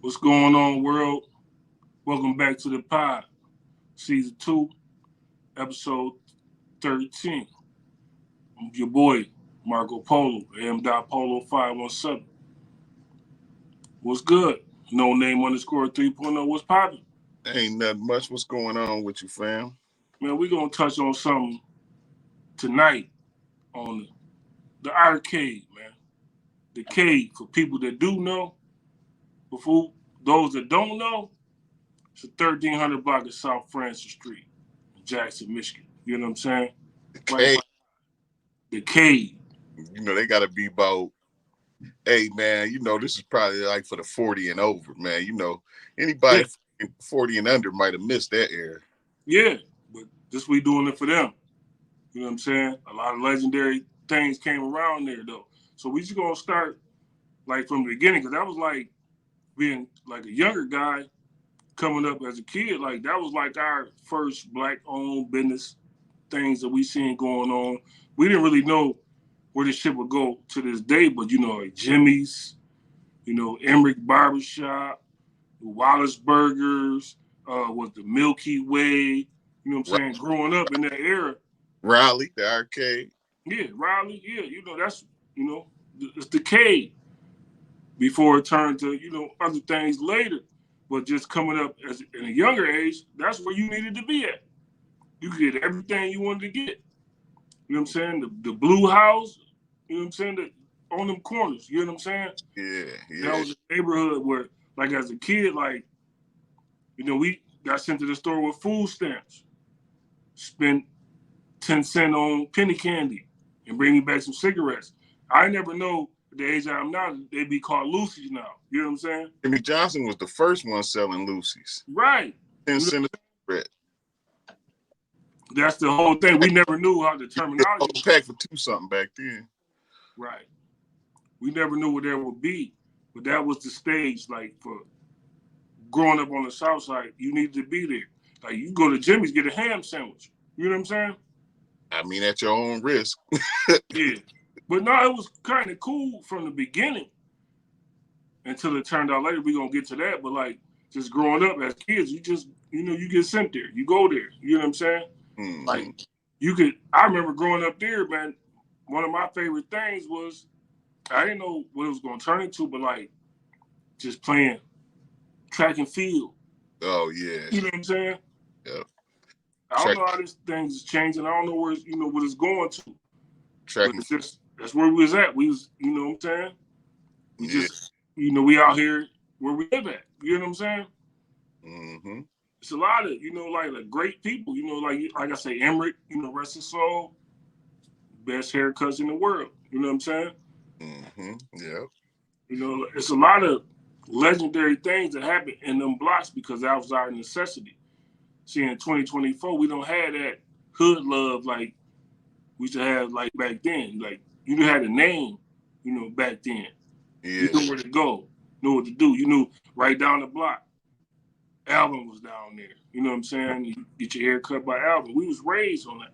What's going on, world? Welcome back to the pod, season 2, episode 13. I'm your boy, Marco Polo, M. Polo 517. What's good? No name underscore 3.0. What's poppin'? Ain't nothing much. What's going on with you, fam? Man, we gonna touch on something tonight on the arcade, man. The cave, for people that do know, but for those that don't know, it's a 1300 block of South Francis Street in Jackson, Michigan. You know what I'm saying? Right Hey, by the cave. they got to be about. Hey, man, this is probably like for the 40 and over, man. Yeah, Anybody 40 and under might have missed that era. yeah. But this we doing it for them. You know what I'm saying? A lot of legendary things came around there though. So we just gonna start like from the beginning because that was like being like a younger guy coming up as a kid. Like that was like our first black owned business things that we seen going on. We didn't really know where this shit would go to this day, but like Jimmy's, Emmerich Barbershop, Wallace Burgers, was the Milky Way. You know what I'm saying? Growing up in that era, Raleigh, the arcade. yeah, Riley, yeah, that's it's the K before it turned to other things later. But just coming up as in a younger age, that's where you needed to be at. You could get everything you wanted to get. You know what I'm saying? The blue house, you know what I'm saying? On them corners, you know what I'm saying? Yeah, That yeah. was a neighborhood where, like, as a kid, like, we got sent to the store with food stamps, spent 10 cents on penny candy, and bring me back some cigarettes. I never know at the age I am now, they be called Lucy's now. You know what I'm saying? Jimmy Johnson was the first one selling Lucy's. Right. 10 You know, cents a cigarette. that's the whole thing. We never knew how the The whole terminology pack was. for two something back then. Right. We never knew what there would be. But that was the stage, like, for growing up on the South Side, you needed to be there. Like, you go to Jimmy's, get a ham sandwich. You know what I'm saying? I mean, at your own risk. Yeah. But no, it was kind of cool from the beginning until it turned out later. We're going to get to that. But, like, just growing up as kids, you just, you get sent there. You go there. You know what I'm saying? Hmm. Like, I remember growing up there, man, one of my favorite things was, I didn't know what it was going to turn into, but, like, just playing track and field. Oh, yeah. You know what I'm saying? Yeah. I don't Track, know how this thing's changing. I don't know where what it's going to, track but and it's just that's where we was at. We was, what I'm saying. We yeah. just, we out here where we live at. You know what I'm saying? Hmm. It's a lot of, like great people. Like I say, Emmerich. Rest his soul. Best haircuts in the world. You know what I'm saying? Yeah. It's a lot of legendary things that happen in them blocks because that was our necessity. See, in 2024, we don't have that hood love like we used to have like back then. Like you had a name, back then. You Yeah. knew where to go, knew what to do. You knew right down the block. Alvin was down there. You know what I'm saying? You get your hair cut by Alvin. We was raised on that.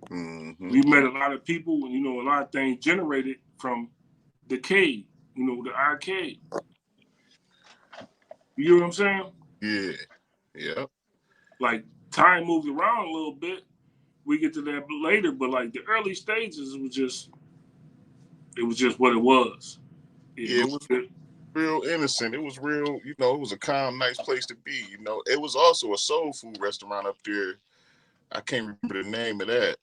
Hmm. We met a lot of people, and a lot of things generated from the cave. The arcade. You know what I'm saying? Yeah. Yeah. Like time moves around a little bit. We get to that later, but like the early stages, it was just what it was. Yeah. It, It was real innocent. It was real, it was a calm, nice place to be. It was also a soul food restaurant up there. I can't remember the name of that.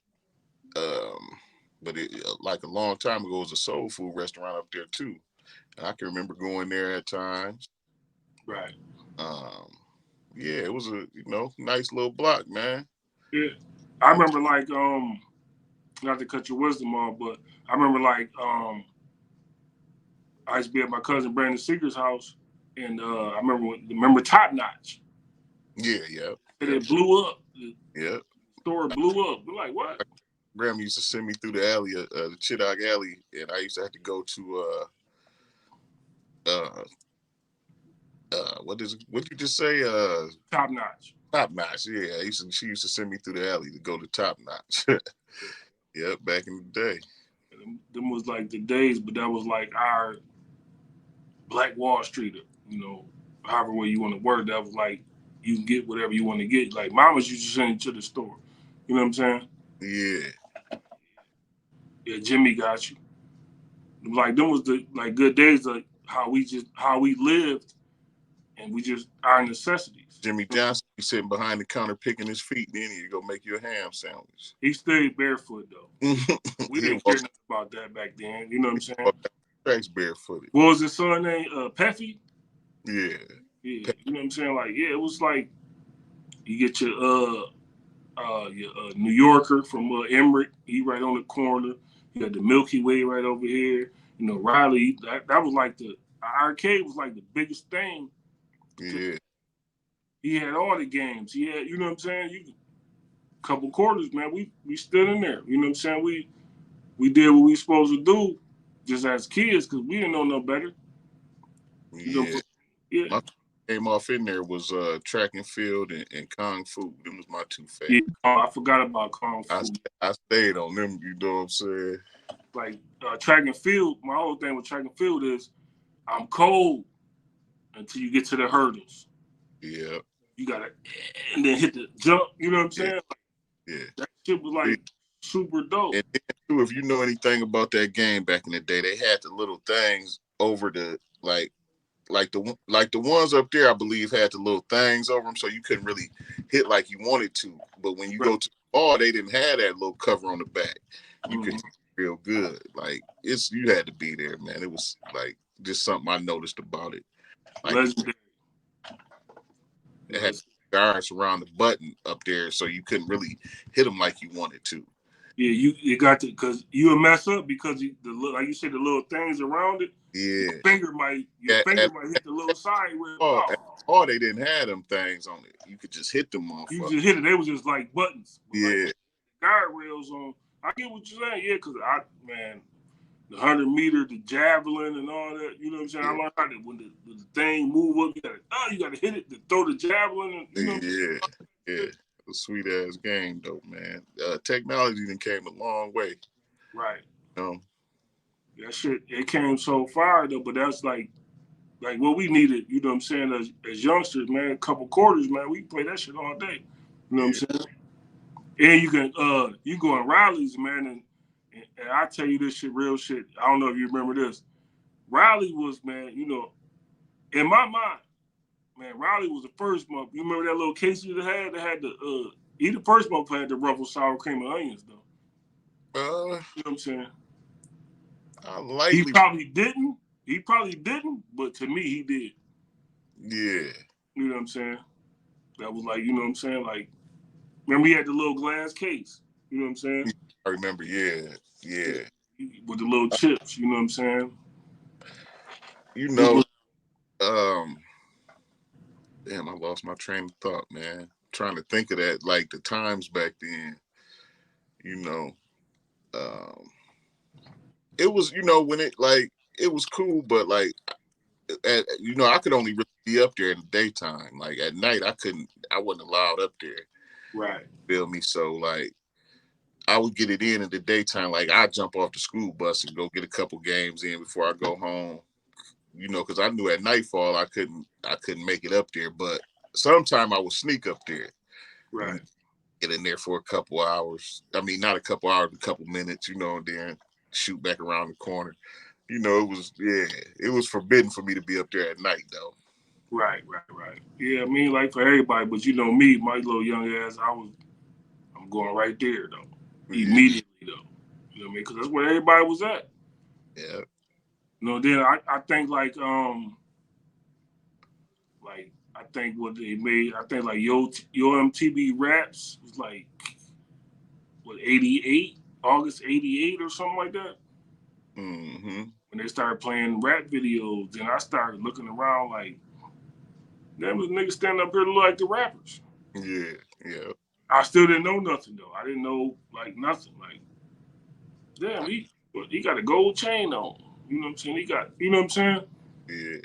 But like a long time ago, it was a soul food restaurant up there too. And I can remember going there at times. right. Um, yeah, it was a nice little block, man. Yeah. I remember like not to cut your wisdom off, but I remember like I used to be at my cousin Brandon Seeger's house, and I remember Top Notch. Yeah, yeah, And yeah, it blew up. The yeah. store blew up. We're like, what? Grandma used to send me through the alley, the Chiddock Alley, and I used to have to go to uh, what you just say? Top Notch. Top Notch. Yeah, she used to send me through the alley to go to Top Notch. Yeah, back in the day. Them was like the days, but that was like our Black Wall Street. however way you want to word that, was like you can get whatever you want to get. Like mamas used to send you to the store. You know what I'm saying? Yeah. Yeah, Jimmy got you. Like them was the like good days of how we lived, and we just our necessities. Jimmy Johnson be sitting behind the counter picking his feet, then he go make you a ham sandwich. He stayed barefoot though. We He didn't care nothing about that back then. You know what I'm saying? tracks barefooted. What was his son name? Peffy? Yeah. Yeah. You know what I'm saying? Like, yeah, it was like you get your New Yorker from Emmerich. He right on the corner. You got the Milky Way right over here. You know, Riley. That was like the arcade was like the biggest thing. Yeah. He had all the games. He had, you know what I'm saying? Couple quarters, man. We stood in there. You know what I'm saying? We did what we supposed to do, just as kids, because we didn't know no better. You know, yeah. My came off in there was track and field and kung fu. Them was my two favorites. Yeah, I forgot about kung fu. I stayed on them. You know what I'm saying? Like track and field. My whole thing with track and field is I'm cold until you get to the hurdles. Yeah. You gotta and then hit the jump. You know what I'm saying? Yeah. That shit was like super dope. And then too, if you know anything about that game back in the day, they had the little things over the like the ones up there, I believe, had the little things over them, so you couldn't really hit like you wanted to. But when you go to the ball, they didn't have that little cover on the back. You could hit real good. Like you had to be there, man. It was like just something I noticed about it. Like, legendary. It had guards around the button up there, so you couldn't really hit them like you wanted to. Yeah, you got to, because you would mess up because like you said, the little things around it. Yeah, your finger might hit the little side where. Oh, they didn't have them things on it. You could just hit them off. You just hit it. They was just like buttons. Yeah, like guardrails on. I get what you're saying. Yeah, because the 100-meter, the javelin, and all that. You know what I'm saying? Yeah. I learned how to when the thing move up, you gotta hit it to throw the javelin. And, you know, yeah. A sweet ass game though, man. Technology then came a long way. Right. That shit, it came so far though, but that's like what we needed. You know what I'm saying? As youngsters, man, a couple quarters, man, we play that shit all day. You know what I'm saying? And you go in Riley's, man, and I tell you this shit, real shit. I don't know if you remember this. Riley was, man, you know, in my mind, man, Riley was the first month. You remember that little case you had that had he the first month had the ruffled sour cream and onions though. You know what I'm saying? He probably didn't, but to me he did. Yeah. You know what I'm saying? That was like, you know what I'm saying? Like, remember he had the little glass case. You know what I'm saying? I remember, yeah. With the little chips, you know what I'm saying? You know, damn, I lost my train of thought, man. I'm trying to think of that, like the times back then. You know, it was, you know, when it was cool, but like, I could only really be up there in the daytime. Like at night, I wasn't allowed up there. Right. Feel me? So like, I would get it in the daytime. Like I'd jump off the school bus and go get a couple games in before I go home. You know, because I knew at nightfall I couldn't make it up there. But sometime I would sneak up there. Right. Get in there for a couple hours. I mean, not a couple hours, a couple minutes, you know, and then shoot back around the corner. You know, it was forbidden for me to be up there at night though. Right. Yeah, I mean, like for everybody, but you know me, my little young ass, I'm going right there though. Yeah. Immediately though. You know what I mean? Because that's where everybody was at. Yeah. You know, then I think like I think what they made, I think like Yo MTV Raps was like what 88, August 88 or something like that. Mm-hmm. When they started playing rap videos, then I started looking around like, damn, this nigga standing up here to look like the rappers. Yeah. I still didn't know nothing though. I didn't know like nothing. Like, damn, he got a gold chain on. You know what I'm saying? You know what I'm saying? Yeah.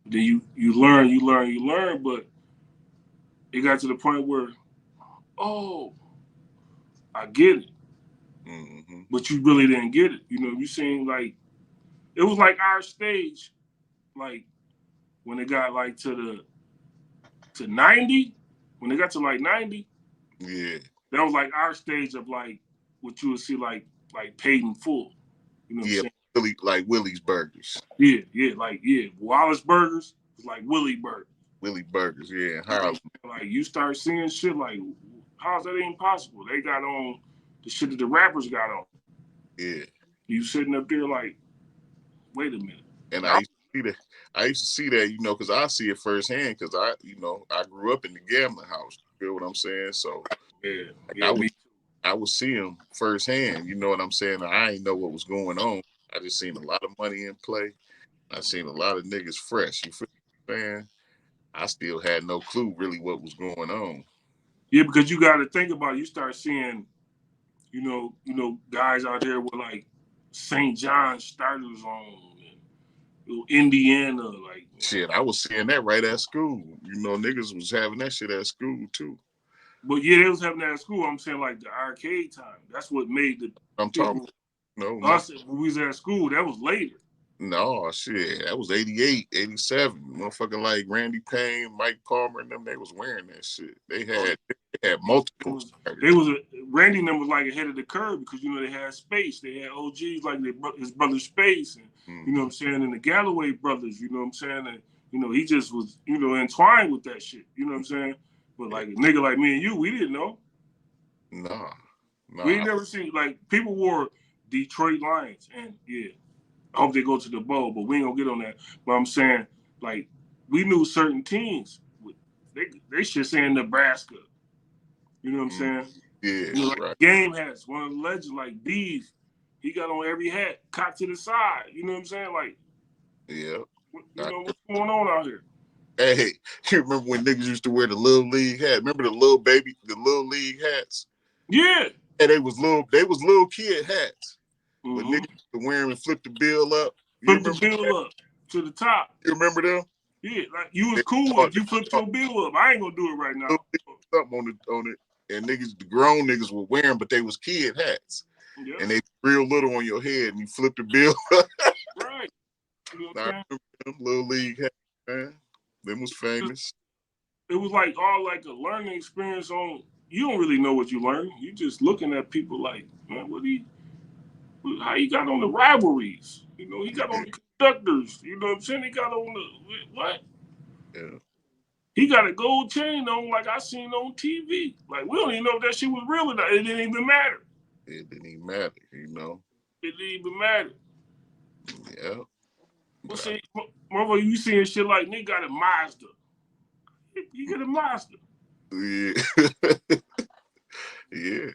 Then you learn, but it got to the point where, oh, I get it. Mm-hmm. But you really didn't get it. You know, you seen like, it was like our stage, like when they got like to 90, when they got to like 90, Yeah. that was like our stage of like what you would see like paid in full. You know what I'm Yeah. saying? Really like Willie's Burgers. Yeah. Wallace Burgers was like Willie Burger. Willie Burgers, yeah, in You know, Harlem. like you start seeing shit like, how's that even possible? They got on the shit that the rappers got on. Yeah. You sitting up there like, wait a minute. And I used to see that. I used to see that, you know, because I see it firsthand. Because I grew up in the gambling house. You feel what I'm saying? So yeah, I would see them firsthand. You know what I'm saying? I ain't know what was going on. I just seen a lot of money in play. I seen a lot of niggas fresh. You feel what I'm saying? I still had no clue really what was going on. Yeah, because you got to think about it. You start seeing, you know, guys out there with like St. John's starters on, and Indiana, like. Shit, I was seeing that right at school. You know, niggas was having that shit at school too. But yeah, they was having that at school. I'm saying like the arcade time. That's what made the. I'm talking. No, us when we was at school. That was later. No, shit. That was 88, 87. Motherfucking like Randy Payne, Mike Palmer, and them, they was wearing that shit. They had multiple. Randy and them was like ahead of the curve because, you know, they had Space. They had OGs like his brother Space. And, you know what I'm saying? And the Galloway brothers, you know what I'm saying? And, you know, he just was, you know, entwined with that shit. You know what I'm saying? But like a nigga like me and you, we didn't know. Nah. We ain't never seen, like, people wore Detroit Lions. And, yeah. I hope they go to the bowl, but we ain't gonna get on that. But I'm saying, like, we knew certain teams. They should say in Nebraska. You know what I'm saying? Yeah, you know, like right. Game hats. One of the legends, like Beef, he got on every hat, cocked to the side. You know what I'm saying? Like, yeah. You know what's going on out here? Hey, you remember when niggas used to wear the Little League hat? Remember the Little League hats? Yeah. And they was little kid hats. Mm-hmm. But niggas used to wear them and flip the bill up. Flip the bill up to the top. You remember them? Yeah, like you was cool if you flipped your bill up. I ain't gonna do it right now. Something on it, and niggas, the grown niggas were wearing, but they was kid hats, and they real little on your head, and you flip the bill up. Right. You know I remember them Little League hats, man. Them was famous. It was like all like a learning experience on. You don't really know what you learn. You just looking at people like, man, how he got on the rivalries? You know, he got on the conductors. You know what I'm saying? He got on the what? Yeah. He got a gold chain on, like I seen on TV. Like we don't even know if that shit was real or not. It didn't even matter. It didn't even matter, you know. It didn't even matter. Yeah. Well, see, motherfucker, you seeing shit like nigga got a Mazda. He got a Mazda. Yeah. Yeah.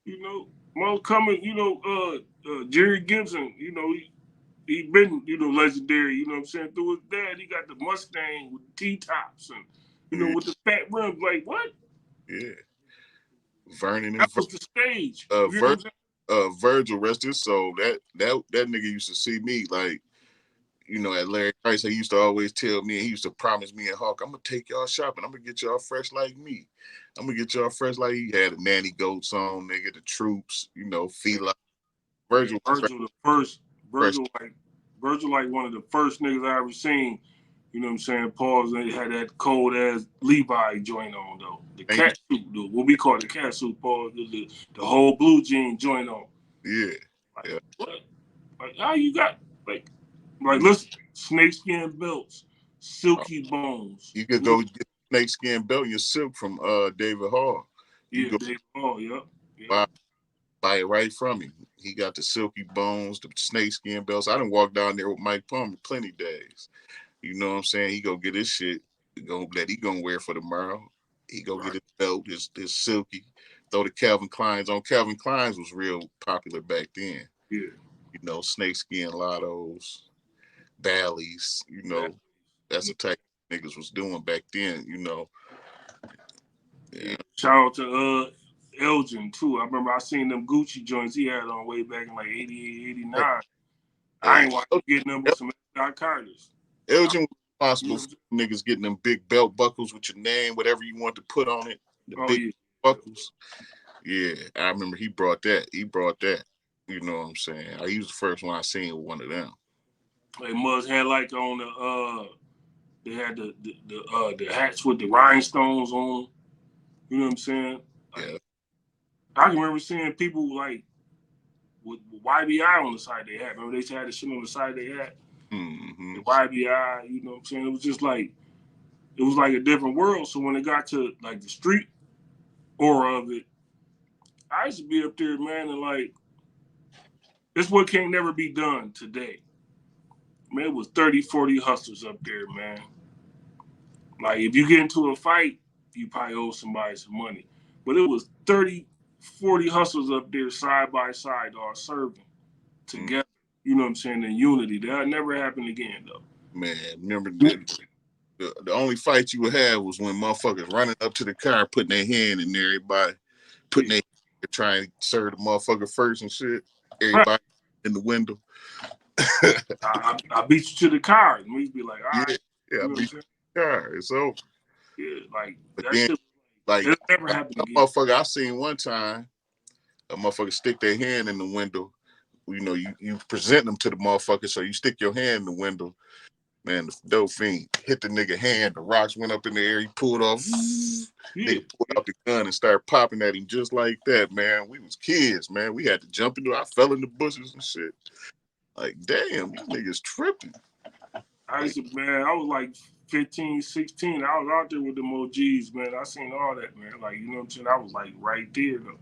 You know, Mo coming. You know, Jerry Gibson. You know, he been, you know, legendary, you know what I'm saying? Through his dad, he got the Mustang with the T-tops and, you know, with the fat rims. Like, what? Yeah. Vernon and that was the stage. Virgil, rest his soul. That nigga used to see me, like, you know, at Larry Price, he used to always tell me, he used to promise me and Hawk, I'm going to take y'all shopping. I'm going to get y'all fresh like me. I'm going to get y'all fresh like he had a Nanny Goats on, nigga, the Troops, you know, Fila. Virgil the first. Virgil like one of the first niggas I ever seen. You know what I'm saying? Pause. They had that cold ass Levi joint on though. The cat suit, what we call the cat suit. Pause. The whole blue jean joint on. Yeah. Like, what? Like how you got like listen, snakeskin belts, silky bones. You could go get snakeskin belt and your silk from David Hall. Yeah, David Hall. Yep. Buy it right from him. He got the silky bones, the snakeskin belts. I done walk down there with Mike Palmer plenty days. You know what I'm saying? He go get his shit that he gonna wear for tomorrow. He go get his belt, his silky. Throw the Calvin Kleins on. Calvin Kleins was real popular back then. Yeah. You know, snakeskin lottos, Bally's, you know. That's the type of niggas was doing back then, you know. Yeah. Shout out to Elgin too. I remember I seen them Gucci joints he had on way back in like 88, 89. Hey. I ain't want to get them with some Doc Carters. Elgin was responsible for niggas getting them big belt buckles with your name, whatever you want to put on it. The big buckles. Yeah, I remember he brought that. You know what I'm saying? He was the first one I seen with one of them. Like Muzz had like on They had the hats with the rhinestones on them. You know what I'm saying? Like, Yeah. I can remember seeing people like with YBI on the side of their hat. Remember they had the shit on the side of their hat? Mm-hmm. The YBI, you know what I'm saying? It was just like, it was like a different world. So when it got to like the street aura of it, I used to be up there, man, and like, it's what can't never be done today. Man, it was 30, 40 hustlers up there, man. Like, if you get into a fight, you probably owe somebody some money. But it was 30, 40 hustlers up there side by side, all serving together. You know what I'm saying? In unity. That'll never happen again, though. Man, remember the only fight you would have was when motherfuckers running up to the car, putting their hand in there, everybody putting their trying to serve the motherfucker first and shit. Everybody in the window. I beat you to the car. And we'd be like, all right. Yeah, You I know beat you to the car. It's over. Yeah, like, But that then, shit, like, it'll never happen a again. motherfucker I seen one time, a motherfucker stick their hand in the window. You know, you present them to the motherfucker, so you stick your hand in the window. Man, the dope fiend hit the nigga hand. The rocks went up in the air. He pulled off. Nigga pulled out the gun and started popping at him just like that, man. We was kids, man. We had to jump into it. I fell in the bushes and shit. Like, damn, these niggas tripping. I was like 15, 16. I was out there with them OGs, man. I seen all that, man. Like, you know what I'm saying? I was like right there, though.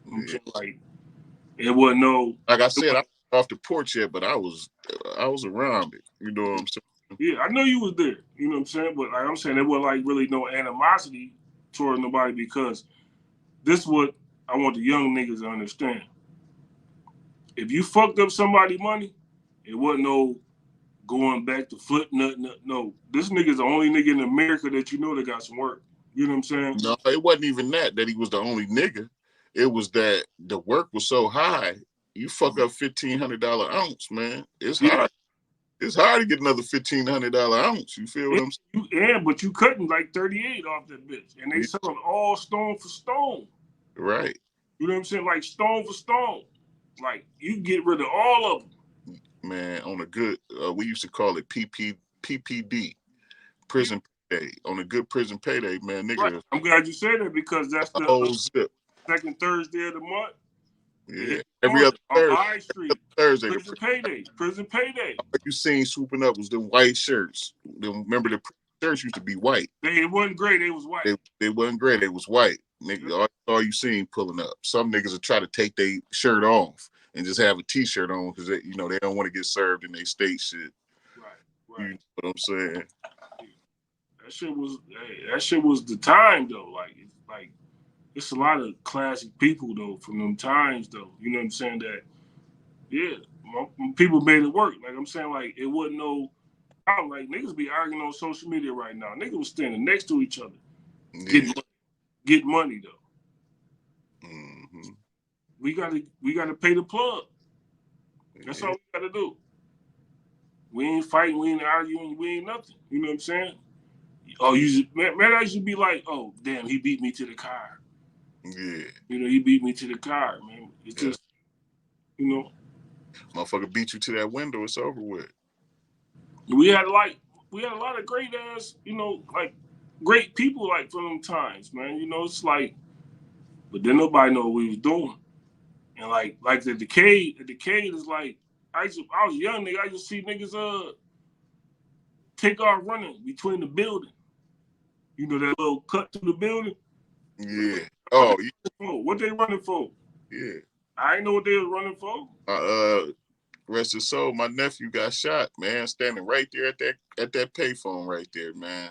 You know what I'm saying? Like, it wasn't no. Like I said, I wasn't off the porch yet, but I was around it. You know what I'm saying? Yeah, I know you was there. You know what I'm saying? But like I'm saying, there wasn't like really no animosity toward nobody because this is what I want the young niggas to understand. If you fucked up somebody's money, it wasn't no going back to flip nothing. No, this nigga's the only nigga in America that you know that got some work. You know what I'm saying? No, it wasn't even that he was the only nigga. It was that the work was so high. You fuck up $1,500 ounce, man. It's hard. It's hard to get another $1,500 ounce. You feel what I'm saying? But you cutting like 38 off that bitch, and they selling all stone for stone. Right. You know what I'm saying? Like stone for stone. Like you get rid of all of them. Man, on a good, we used to call it PPD, prison payday. On a good prison payday, man, nigga. Right. I'm glad you said that because that's the whole zip. Second Thursday of the month. Yeah, every other Thursday. High Street. Thursday. Prison payday. Prison payday. What you seen swooping up was the white shirts. Remember the shirts used to be white. They wasn't gray. They was white. They wasn't gray. They was white. Nigga, all you seen pulling up. Some niggas will try to take their shirt off and just have a T-shirt on because they don't want to get served in their state shit. Right. You know what I'm saying? That shit was the time though. Like it's a lot of classic people though from them times though. You know what I'm saying? That people made it work. Like I'm saying, like it wasn't no. I'm like niggas be arguing on social media right now. Niggas was standing next to each other, get money though. Mm-hmm. We gotta pay the plug. That's all we gotta do. We ain't fighting, we ain't arguing, we ain't nothing. You know what I'm saying? Oh, man, I should be like, oh, damn, he beat me to the car. Yeah. You know, he beat me to the car, man. It's just, you know. Motherfucker beat you to that window, it's over with. We had a lot of great ass, you know, like great people like from them times, man. You know, it's like, but then nobody know what we was doing. And like the decade is like, I was young nigga, I just see niggas take off running between the building. You know that little cut to the building? Yeah. Oh, yeah. What they running for? Yeah. I ain't know what they was running for. Rest his soul, my nephew got shot, man, standing right there at that payphone right there, man.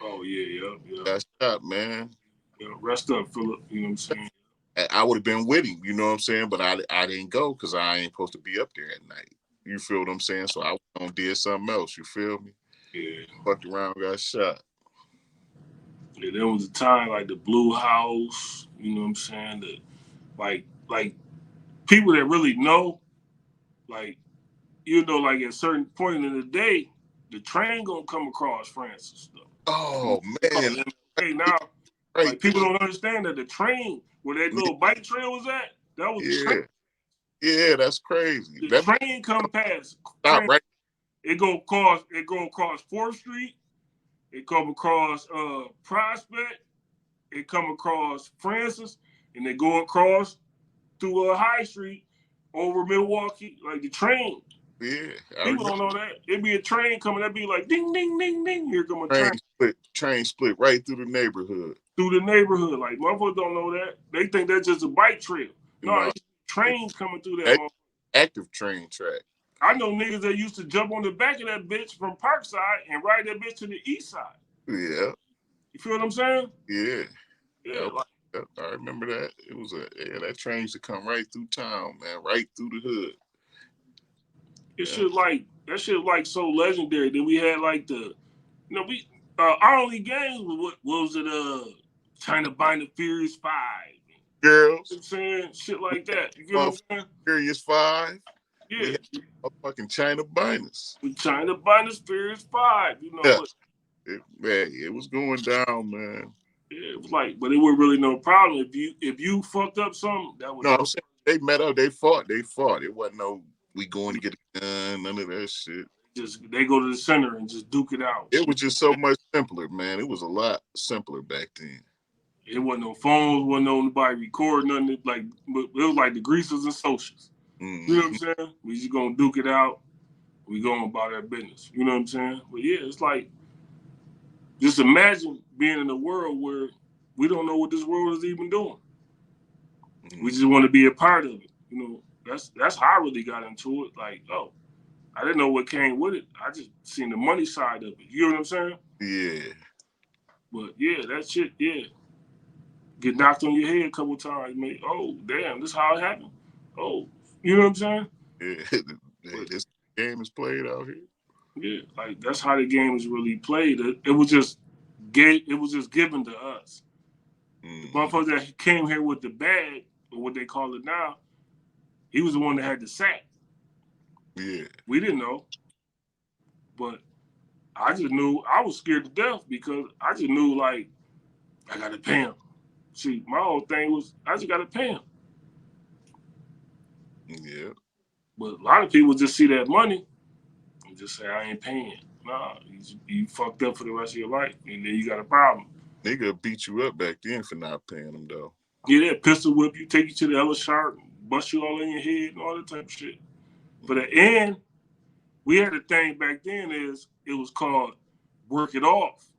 Oh yeah. Got shot, man. Yeah, rest up, Philip. You know what I'm saying? I would have been with him, you know what I'm saying? But I didn't go because I ain't supposed to be up there at night. You feel what I'm saying? So I went on did something else, you feel me? Yeah. Fucked around, got shot. Yeah, there was a time like the Blue House, you know what I'm saying? Like people that really know, like, you know, like at a certain point in the day, the train gonna come across Francis though. Oh man. Hey, now right. Like people don't understand that the train where that little bike trail was at, that was the train. Yeah, that's crazy. The train come past. Stop right. It go across 4th Street It come across Prospect. It come across Francis, and they go across through High Street over Milwaukee, like the train. Yeah, I People don't remember. know that. It'd be a train coming. That'd be like ding, ding, ding, ding. Here come a train Train split right through the neighborhood. through the neighborhood. Like motherfuckers don't know that. They think that's just a bike trail. You No, know, it's trains coming through that. active train track. I know niggas that used to jump on the back of that bitch from Parkside and ride that bitch to the east side. Yeah. You feel what I'm saying? Yeah. Yeah. Like, I remember that. It was that train used to come right through town, man, right through the hood. that shit like so legendary. Then we had like our only games was what was it? China Binder Furious 5. Girls. You know what I'm saying? Shit like that. You feel what I'm saying? Furious 5. Yeah. We had fucking China Binders. With China Binder Furious 5. You know, yeah. It was going down, man. Yeah, it was like, but it wasn't really no problem. If you fucked up something, that was. No, I'm saying they met up, they fought. It wasn't no we going to get a gun, none of that shit. Just they go to the center and just duke it out. It was just so much simpler, man. It was a lot simpler back then. It wasn't no phones, wasn't nobody recording nothing. Like it was like the greasers and socials. Mm-hmm. You know what I'm saying? We just gonna duke it out. We going about our business. You know what I'm saying? But yeah, it's like just imagine being in a world where we don't know what this world is even doing. Mm-hmm. We just want to be a part of it. You know, that's how I really got into it. Like, oh, I didn't know what came with it. I just seen the money side of it. You know what I'm saying? Yeah. But yeah, that shit, yeah. Get knocked on your head a couple times, man. Oh, damn, this how it happened. Oh, you know what I'm saying? Yeah, this game is played out here. Yeah, like that's how the game is really played. It was just given to us. Mm-hmm. The motherfucker that came here with the bag, or what they call it now, he was the one that had the sack. Yeah. We didn't know. But I just knew I was scared to death because I just knew like I gotta pay him. See, my whole thing was I just gotta pay him. Yeah. But a lot of people just see that money and just say, I ain't paying. Nah, you fucked up for the rest of your life. And then you got a problem. Nigga beat you up back then for not paying them, though. Yeah, that pistol whip you, take you to the Ella Sharp, bust you all in your head and all that type of shit. But at the end, we had a thing back then is it was called work it off.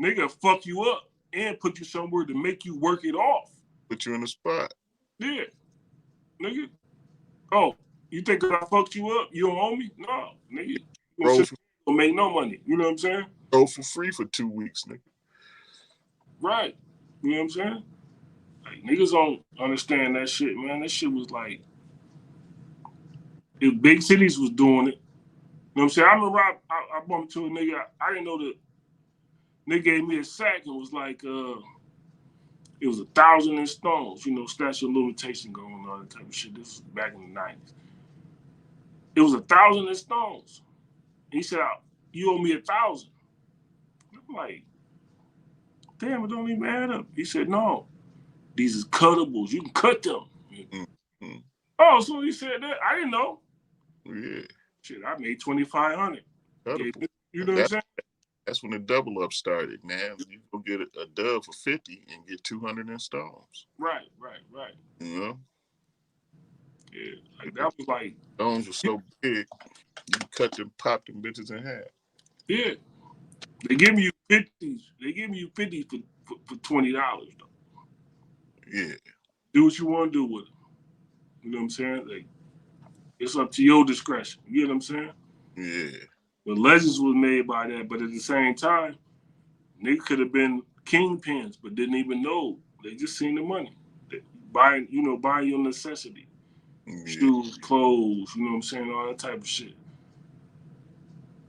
Nigga fuck you up and put you somewhere to make you work it off. Put you in the spot. Yeah. Nigga. Oh, you think I fucked you up? You don't owe me? No, nigga. You don't make no money. You know what I'm saying? Go for free for 2 weeks, nigga. Right. You know what I'm saying? Like, niggas don't understand that shit, man. That shit was like, if big cities was doing it, you know what I'm saying? I remember I bumped into a nigga. I didn't know that. Nigga gave me a sack and was like, it was 1,000 in stones, you know, statute of limitation going on, all that type of shit. This was back in the 90s. It was 1,000 in stones. And he said, you owe me 1,000. I'm like, damn, it don't even add up. He said, no, these is cuttables. You can cut them. Mm-hmm. Oh, so he said that? I didn't know. Yeah. Shit, I made 2,500. You know what I'm saying? That's when the double up started, man. You go get a dub for 50 and get 200 in stones. Right. You know? Yeah, like that was like stones were so big, you cut them, pop them bitches in half. Yeah, they give you 50s. They give you 50 for $20 though. Yeah. Do what you want to do with it. You know what I'm saying? Like it's up to your discretion. You know what I'm saying? Yeah. But Legends was made by that, but at the same time, nigga could have been kingpins, but didn't even know. They just seen the money. Buying your necessity. Yeah. Shoes, clothes, you know what I'm saying? All that type of shit.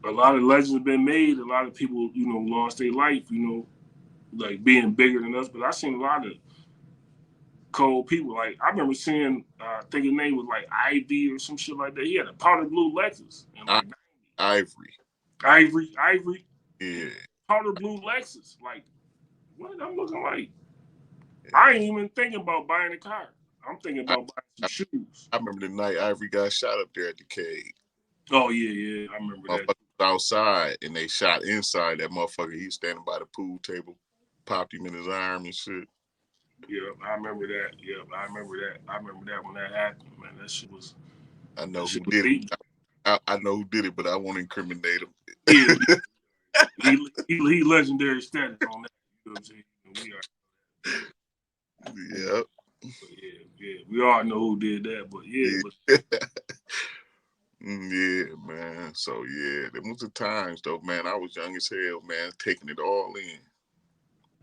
A lot of legends have been made. A lot of people, you know, lost their life, you know, like being bigger than us. But I seen a lot of cold people. Like I remember seeing, I think his name was like Ivy or some shit like that. He had a powder blue Lexus. And like, Ivory. Yeah. Powder blue Lexus. Like, what? I'm looking like. I ain't even thinking about buying a car. I'm thinking about buying some shoes. I remember the night Ivory got shot up there at the cave. Oh, yeah. I remember that. outside and they shot inside that motherfucker. He was standing by the pool table, popped him in his arm and shit. Yeah, I remember that. Yeah, I remember that. I remember that when that happened, man. That shit was. I know who Was did deep. it. I know who did it, but I won't incriminate him. Yeah, he legendary status on that. You know what I'm saying? We are. Yep. Yeah. We all know who did that, but yeah. Yeah, man. So yeah, them was the times though, man. I was young as hell, man, taking it all in.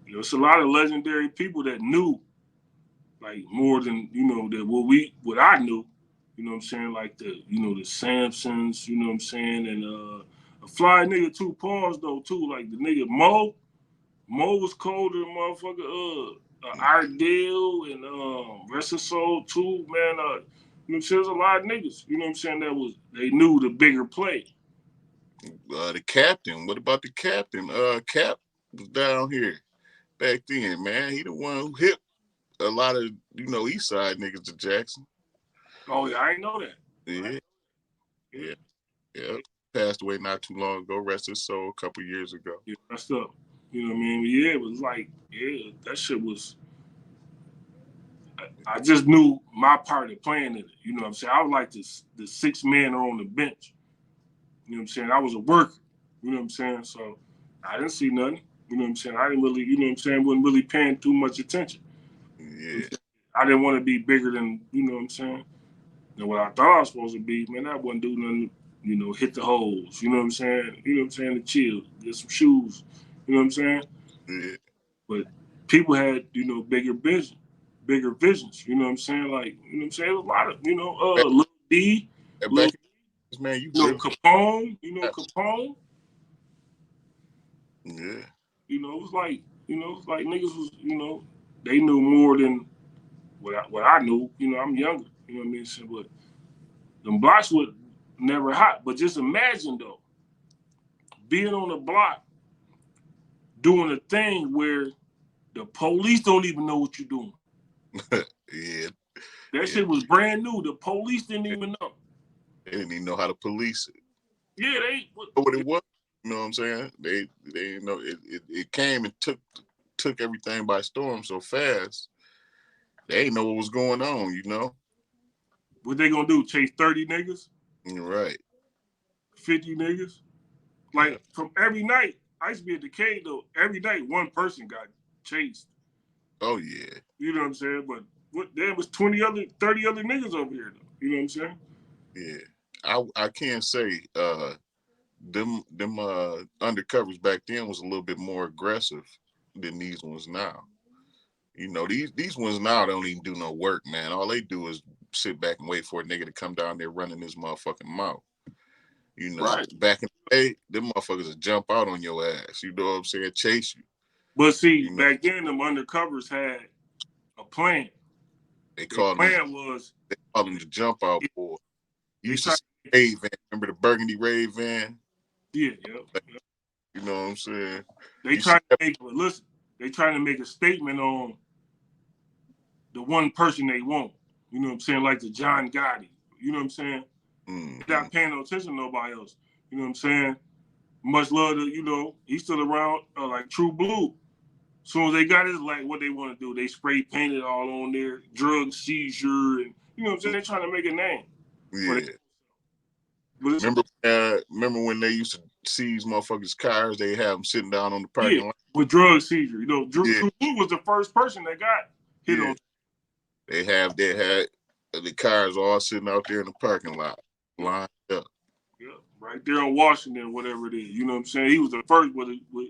You know, it's a lot of legendary people that knew, like more than that what I knew. You know what I'm saying? Like the Sampsons. You know what I'm saying? And a fly nigga too. Pause though too. Like the nigga Mo. Mo was colder than motherfucker. Ardell and Rest of Soul too, man. You know what I'm saying? There's a lot of niggas. You know what I'm saying? They knew the bigger play. The captain. What about the captain? Cap was down here back then, man. He the one who hit a lot of East Side niggas to Jackson. Oh yeah, I didn't know that. Yeah. Passed away not too long ago. Rest his soul a couple years ago. Yeah, messed up. You know what I mean? Yeah, it was like, that shit was. I just knew my part in playing it. You know what I'm saying? I was like the sixth man on the bench. You know what I'm saying? I was a worker. You know what I'm saying? So I didn't see nothing. You know what I'm saying? I didn't really, you know what I'm saying, wasn't really paying too much attention. Yeah. You know I didn't want to be bigger than, you know what I'm saying, than what I thought I was supposed to be. Man, I wasn't doing nothing, hit the holes. You know what I'm saying? You know what I'm saying? To chill, get some shoes. You know what I'm saying? Yeah. But people had, bigger visions. You know what I'm saying? Like, you know what I'm saying? A lot of, Lil D, Lil, man, Capone, Capone. Yeah. It was like, niggas was, they knew more than what I knew. I'm younger. You know what I mean? So, but them blocks were never hot. But just imagine though, being on the block, doing a thing where the police don't even know what you're doing. Yeah. That shit was brand new. The police didn't even know. They didn't even know how to police it. Yeah, they know what it was. You know what I'm saying? They know it came and took everything by storm so fast. They didn't know what was going on, What they gonna do? Chase 30 niggas? Right. 50 niggas? Like from every night, I used to be at the K though. Every night one person got chased. Oh yeah. You know what I'm saying? But there was 30 other niggas over here though. You know what I'm saying? Yeah. I can't say them undercovers back then was a little bit more aggressive than these ones now. These ones now don't even do no work, man. All they do is sit back and wait for a nigga to come down there running his motherfucking mouth. Right. Back in the day, them motherfuckers would jump out on your ass. You know what I'm saying? Chase you. But see, back then them undercovers had a plan. They called them the jump out boy. You used to see Ray van. Remember the burgundy Ray van? Yeah. You know what I'm saying? They trying to make a statement on the one person they want. You know what I'm saying? Like the John Gotti. You know what I'm saying? Mm-hmm. They're not paying no attention to nobody else. You know what I'm saying? Much love to, he's still around like True Blue. As soon as they got it, like what they want to do, they spray painted all on there, drug seizure, and you know what I'm saying? They're trying to make a name. Yeah. Remember when they used to seize motherfuckers' cars? They have them sitting down on the parking lot with drug seizure. True Blue was the first person that got hit on. They had the cars all sitting out there in the parking lot, lined up. Yeah, right there on Washington, whatever it is. You know what I'm saying? He was the first with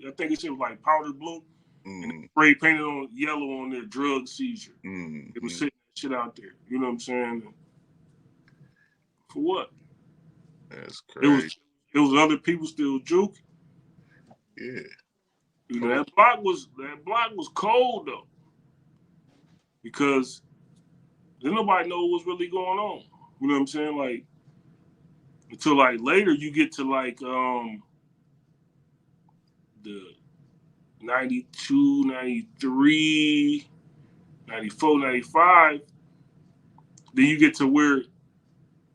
I think it was like powder blue. And spray painted on yellow on their drug seizure. It was sitting that shit out there. You know what I'm saying? For what? That's crazy. It was other people still juking. Yeah. That block was cold though. Because then nobody know what's really going on. You know what I'm saying? Like until like later you get to like the 92, 93, 94, 95, then you get to where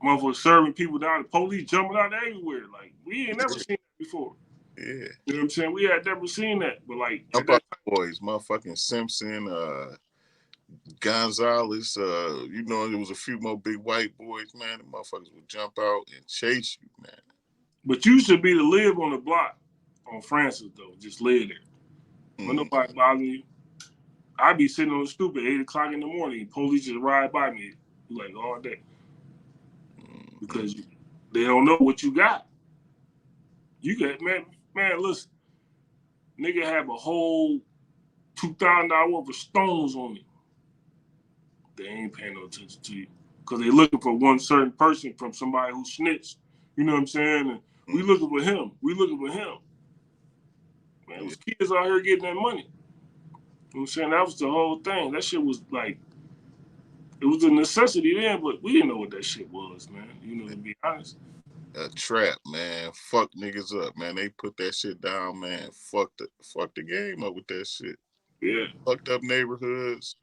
motherfuckers serving people down, the police jumping out everywhere. Like, we ain't never seen before. Yeah. You know what I'm saying? We had never seen that, but like Jump out boys, motherfucking Simpson, Gonzalez, you know, there was a few more big white boys, man. The motherfuckers would jump out and chase you, man. but you should be to live on the block on Francis though. Just live there. When nobody bothering you. I be sitting on the stoop at 8 o'clock in the morning. Police just ride by me like all day because they don't know what you got. You got man. Listen, nigga have a whole $2,000 worth of stones on him. They ain't paying no attention to you because they looking for one certain person from somebody who snitched. You know what I'm saying? And we looking for him. Man, it was kids out here getting that money. You know what I'm saying? That was the whole thing. That shit was like, it was a necessity then, but we didn't know what that shit was, man. You know, to be honest. A trap, man. Fuck niggas up, man. They put that shit down, man. Fuck the game up with that shit. Yeah. Fucked up neighborhoods,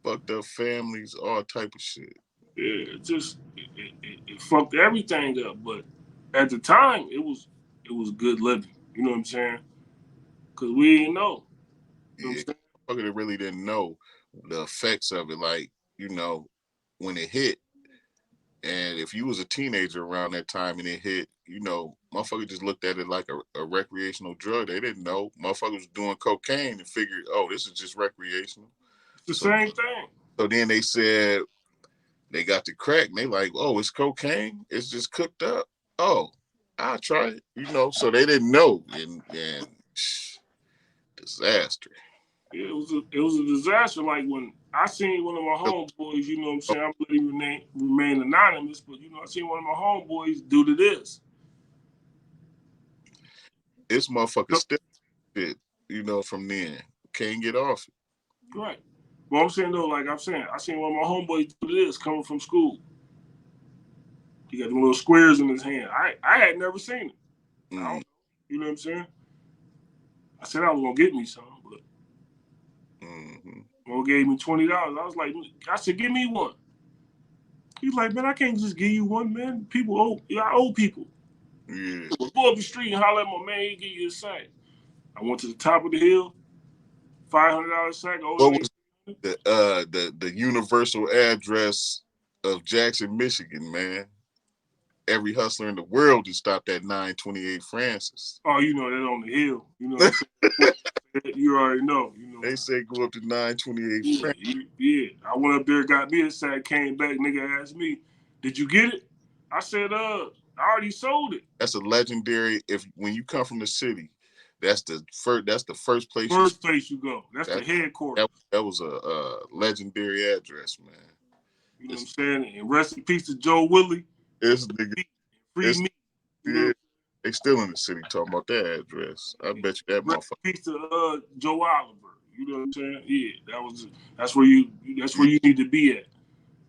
fucked up families, all type of shit. Yeah, it fucked everything up. But at the time, it was good living. You know what I'm saying? Because we didn't know. You know what I'm saying? Really didn't know the effects of it. Like, you know, when it hit, and if you was a teenager around that time and it hit, you know, motherfuckers just looked at it like a recreational drug. They didn't know. Motherfuckers was doing cocaine and figured, oh, this is just recreational. It's the same thing. So then they said they got the crack and they like, oh, it's cocaine? It's just cooked up? Oh, I'll try it. You know, so they didn't know. And disaster. It was a disaster. Like when I seen one of my homeboys, you know what I'm saying? I'm letting him remain anonymous, but you know, I seen one of my homeboys do to this. This motherfucker still shit, you know, from then. Can't get off it. Right. Well, I'm saying though, like I'm saying, I seen one of my homeboys do this coming from school. He got the little squares in his hand. I had never seen it. You know what I'm saying? I said I was gonna get me some, but Mo gave me $20. I was like, I said, give me one. He's like, man, I can't just give you one, man. People I owe people. Yeah. Go up the street and holler at my man, he give you a sack. I went to the top of the hill, $500 sack. What was the universal address of Jackson, Michigan, man? Every hustler in the world just stopped at 928 Francis. Oh, you know that on the hill. You know what I'm saying? You already know. You know. They say go up to 928 Francis. Yeah. I went up there, got me a sack, came back, nigga asked me, did you get it? I said, I already sold it. That's a legendary, when you come from the city, that's the first place. First place you go. That's the headquarters. That was a legendary address, man. You know what I'm saying? And rest in peace to Joe Willie. This nigga, free me. Yeah, they still in the city talking about that address. I bet you that motherfucker. Peace to Joe Oliver. You know what I'm saying? Yeah, that's where you need to be at.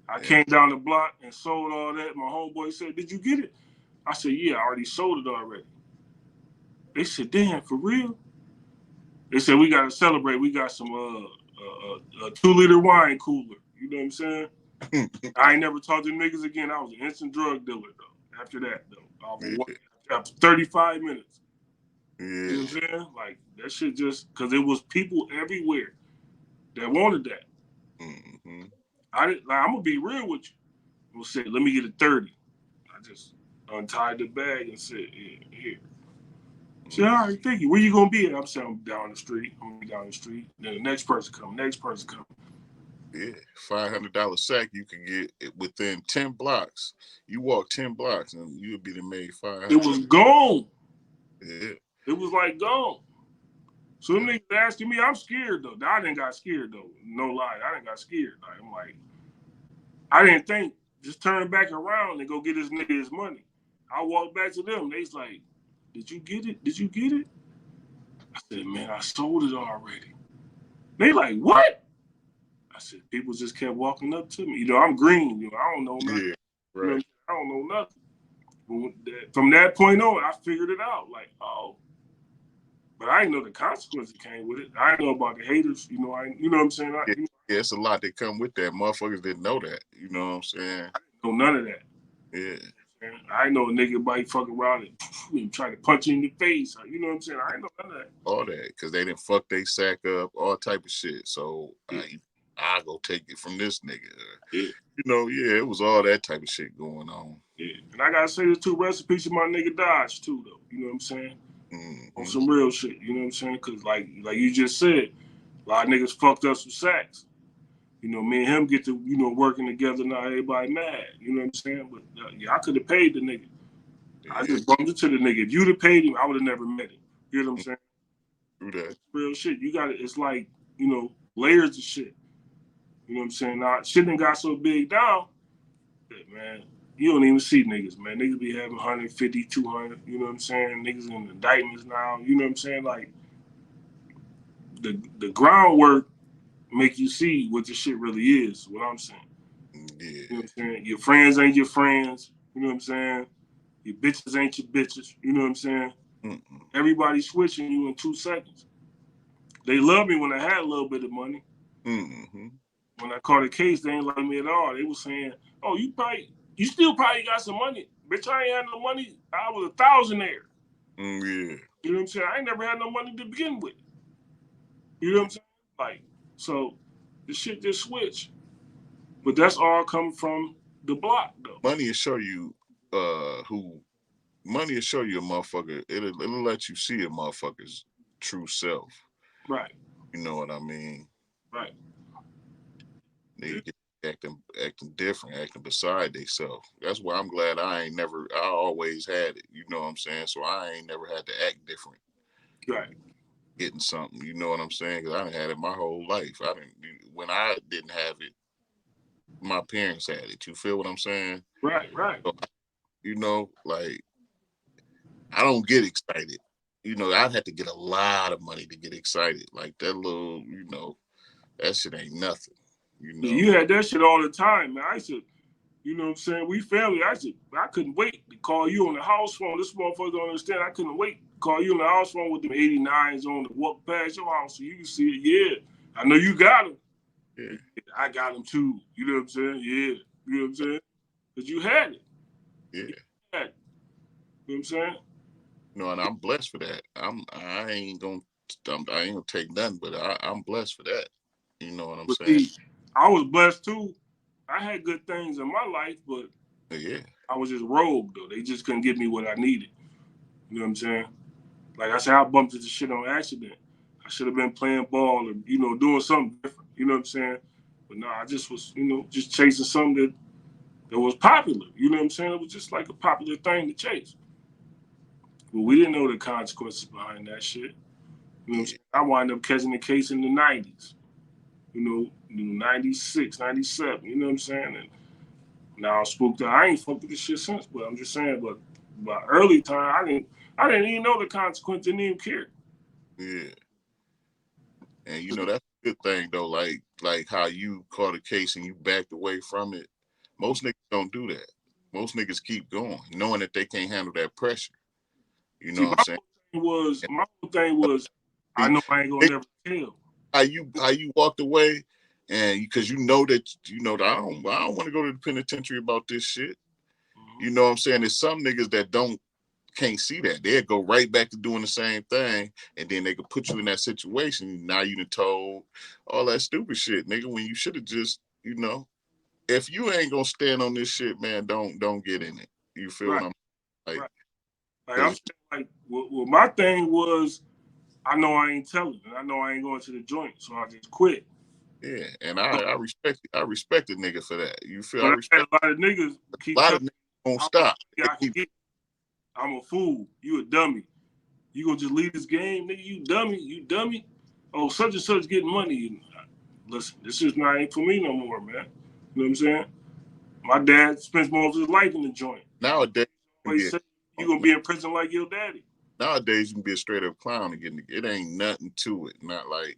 I came down the block and sold all that. My homeboy said, "Did you get it?" I said, "Yeah, I already sold it already." They said, "Damn, for real?" They said, "We gotta celebrate. We got some a 2-liter wine cooler." You know what I'm saying? I ain't never talked to niggas again. I was an instant drug dealer though. After that though, after 35 minutes. Yeah. You know what I'm saying? Like that shit just because it was people everywhere that wanted that. I'm gonna be real with you. I said, let me get a 30. I just untied the bag and said, here. She said, all right, thank you. Where you gonna be at? I'm saying I'm down the street. I'm gonna be down the street. Then the next person come. Yeah, $500 sack you can get it within 10 blocks. You walk 10 blocks and you'll be the made $500. It was gone. Yeah. It was like gone. So them niggas asking me, I'm scared though. I didn't got scared though. No lie, I didn't got scared. Like, I'm like, I didn't think. Just turn back around and go get this nigga his money. I walked back to them. They's like, did you get it? Did you get it? I said, man, I sold it already. They like, what? I said, people just kept walking up to me. You know, I'm green. You know, I don't know nothing. Yeah, right. You know, I don't know nothing. But from that point on, I figured it out. Like, oh. But I didn't know the consequences came with it. I didn't know about the haters. You know, you know what I'm saying? Yeah, it's a lot that come with that. Motherfuckers didn't know that. You know what I'm saying? I didn't know none of that. Yeah. And I know a nigga might fuck around and try to punch you in the face. You know what I'm saying? I ain't know none of that. All that, because they didn't fuck they sack up, all type of shit. So I go take it from this nigga. Yeah. You know, yeah, it was all that type of shit going on. Yeah. And I gotta say this too, rest in peace to my nigga Dodge too, though. You know what I'm saying? Mm-hmm. On some real shit. You know what I'm saying? Because like you just said, a lot of niggas fucked up some sacks. You know, me and him get to, you know, working together now, everybody mad. You know what I'm saying? But yeah, I could have paid the nigga. Yeah. I just bumped into the nigga. If you'd have paid him, I would have never met him. You know what I'm saying? Through that. Real shit. You got it. It's like, you know, layers of shit. You know what I'm saying? Now, shit done got so big down that, man, you don't even see niggas, man. Niggas be having 150, 200, you know what I'm saying? Niggas in indictments now, you know what I'm saying? Like, the groundwork make you see what this shit really is, what I'm saying. Yeah. You know what I'm saying? Your friends ain't your friends, you know what I'm saying? Your bitches ain't your bitches, you know what I'm saying? Mm-mm. Everybody switching you in 2 seconds. They love me when I had a little bit of money. Mm-hmm. When I caught a case, they ain't like me at all. They was saying, "Oh, you still probably got some money, bitch. I ain't had no money. I was a thousandaire." Yeah. You know what I'm saying? I ain't never had no money to begin with. You know what I'm saying? Like, so the shit just switched. But that's all come from the block, though. Money will show you who. Money will show you a motherfucker. It'll let you see a motherfucker's true self. Right. You know what I mean? Right. They get acting different, acting beside themselves. That's why I'm glad I always had it. You know what I'm saying? So I ain't never had to act different. Right. Getting something, you know what I'm saying? Because I didn't had it my whole life. When I didn't have it, my parents had it. You feel what I'm saying? Right. Right. So, you know, like I don't get excited. You know, I'd have to get a lot of money to get excited. Like that little, you know, that shit ain't nothing. You Yeah, know. you had that shit all the time, man. I used to, you know what I'm saying? We family. I couldn't wait to call you on the house phone. This motherfucker don't understand. I couldn't wait to call you on the house phone with them 89s on to walk past your house so you can see it. Yeah, I know you got them. Yeah. I got them too. You know what I'm saying? Yeah. You know what I'm saying? Because you had it. Yeah. You had it. You know what I'm saying? No, and I'm blessed for that. I ain't gonna take nothing, but I'm blessed for that. You know what I'm But saying? see, I was blessed too. I had good things in my life, but Yeah. I was just rogue though. They just couldn't give me what I needed. You know what I'm saying? Like I said, I bumped into shit on accident. I should have been playing ball or, you know, doing something different. You know what I'm saying? But no, I just was, you know, just chasing something that was popular. You know what I'm saying? It was just like a popular thing to chase. But we didn't know the consequences behind that shit. You know what I'm saying? I wound up catching the case in the 90s. You know, 96, 97. You know what I'm saying? And now I'm spooked out. I ain't fucked with this shit since, but I'm just saying, but by early time, I didn't even know the consequence, didn't even care. Yeah. And you know that's a good thing though. Like how you caught a case and you backed away from it. Most niggas don't do that. Most niggas keep going, knowing that they can't handle that pressure. You know See, what I'm saying? my whole thing was, I See, know I ain't gonna never tell. how you walked away, and because you know that I don't want to go to the penitentiary about this shit. You know what I'm saying? There's some niggas that can't see that. They'll go right back to doing the same thing, and then they could put you in that situation. Now you done told all that stupid shit, nigga, when you should have just, if you ain't gonna stand on this shit, man, don't get in it. You feel Right, what I'm like? right. Like I'm saying, like, well, my thing was, I know I ain't telling, and I know I ain't going to the joint, so I just quit. Yeah, and I respect the nigga for that. You feel I But I had respect a lot of niggas a keep lot telling of niggas won't me stop. They I can keep, get. I'm a fool. You a dummy. You gonna just leave this game, nigga? You dummy. You dummy. Oh, such and such getting money. Listen, this is not ain't for me no more, man. You know what I'm saying? My dad spends most of his life in the joint. nowadays you can Always say you gonna be in prison like your daddy. nowadays you can be a straight up clown and it ain't nothing to it. Not like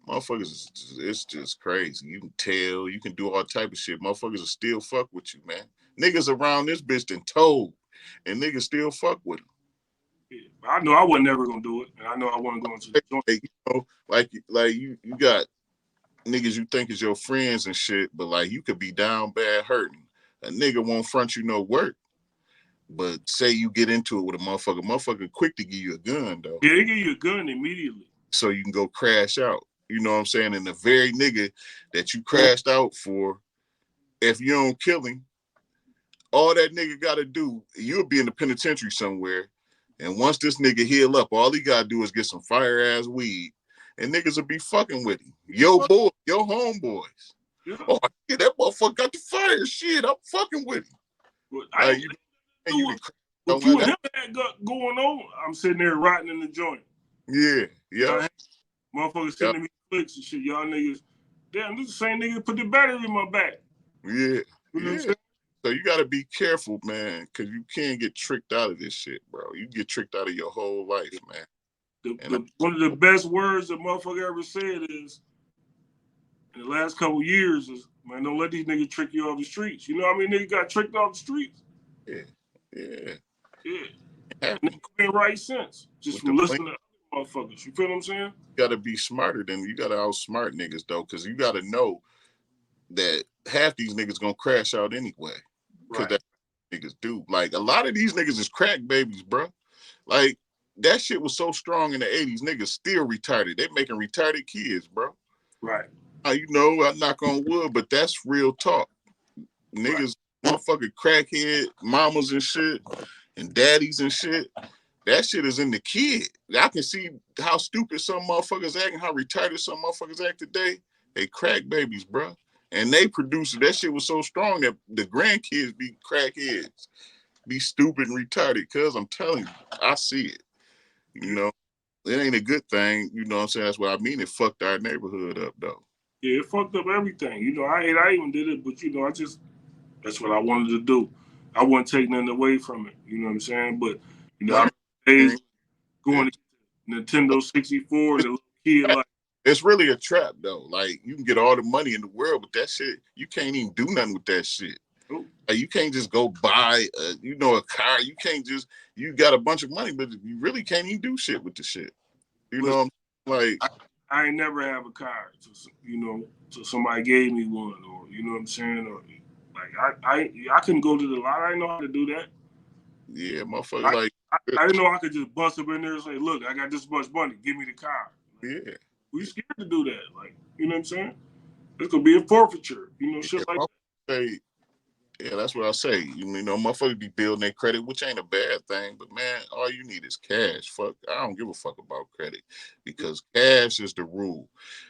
motherfuckers. It's just crazy. You can tell. You can do all type of shit. Motherfuckers will still fuck with you, man. Niggas around this bitch done told, and niggas still fuck with them. Yeah. I know I wasn't never gonna do it, and I know I wasn't going to the joint. Like you got niggas you think is your friends and shit, but like you could be down bad hurting. A nigga won't front you no work. But say you get into it with a motherfucker quick to give you a gun though. Yeah, they give you a gun immediately. So you can go crash out. You know what I'm saying? And the very nigga that you crashed out for, if you don't kill him, all that nigga gotta do, you'll be in the penitentiary somewhere. And once this nigga heal up, all he gotta do is get some fire ass weed, and niggas will be fucking with him. Yo boy, yo homeboys. Yeah. Oh yeah, that motherfucker got the fire. Shit, I'm fucking with him. But Like, you what you and him had going on, I'm sitting there rotting in the joint. Yeah. Motherfuckers sending me clicks and shit. Y'all niggas, damn, this is the same nigga that put the battery in my back. Yeah. You know what I'm saying? So you gotta be careful, man, because you can't get tricked out of this shit, bro. You get tricked out of your whole life, man. One of the best words that motherfucker ever said is, in the last couple years, is, man, don't let these niggas trick you off the streets. You know how many niggas got tricked off the streets? Yeah. And they been right since. Just from listening to other motherfuckers. You feel what I'm saying? You gotta be smarter than you gotta outsmart niggas though, because you gotta know that half these niggas gonna crash out anyway. Because that's what niggas do. Like a lot of these niggas is crack babies, bro. Like that shit was so strong in the 80s. Niggas still retarded. They making retarded kids, bro. Right. You know, I knock on wood, but that's real talk. Niggas, motherfucking crackhead mamas and shit, and daddies and shit. That shit is in the kid. I can see how stupid some motherfuckers act and how retarded some motherfuckers act today. They crack babies, bro. And they produce it. That shit was so strong that the grandkids be crackheads, be stupid and retarded. Cause I'm telling you, I see it. You know, it ain't a good thing. You know what I'm saying? That's what I mean. It fucked our neighborhood up, though. Yeah, it fucked up everything. You know, I even did it, but you know, that's what I wanted to do. I wasn't taking nothing away from it. You know what I'm saying? But you know, days going to Nintendo 64 and the little kid like. It's really a trap though. Like you can get all the money in the world, but that shit, you can't even do nothing with that shit. Like, you can't just go buy a car. You can't just, you got a bunch of money, but you really can't even do shit with the shit. You know, like I ain't never have a car. So somebody gave me one, or you know what I'm saying, or like I couldn't go to the lot. I didn't know how to do that. Yeah, motherfucker. I didn't know I could just bust up in there and say, "Look, I got this much money. Give me the car." Yeah. We scared to do that. Like, you know what I'm saying? It's gonna be a forfeiture. You know, shit like that. Yeah, that's what I say. You know, motherfuckers be building their credit, which ain't a bad thing. But man, all you need is cash. Fuck, I don't give a fuck about credit because cash is the rule.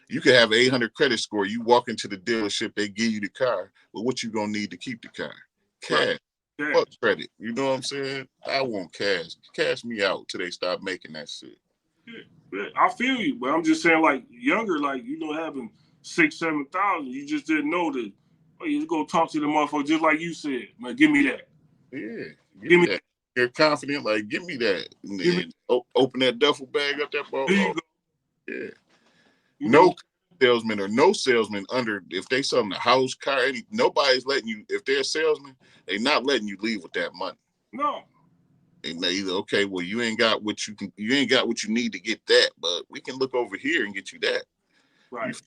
You can have 800 credit score. You walk into the dealership, they give you the car. But what you gonna need to keep the car? Cash. Right. Fuck credit. You know what I'm saying? I want cash. Cash me out till they stop making that shit. Yeah, I feel you, but I'm just saying, like younger, like having 6,000, 7,000, you just didn't know that. Oh, you go talk to the motherfucker just like you said, man. Give me that. Yeah, give me that. You're confident, like give me that. And then open that duffel bag up that ball. There you go. Yeah. No salesman or no salesman under, if they sell them a house, car, nobody's letting you. If they're a salesman, they're not letting you leave with that money. No. And they either, okay, well, you ain't got what you need to get that, but we can look over here and get you that. Right.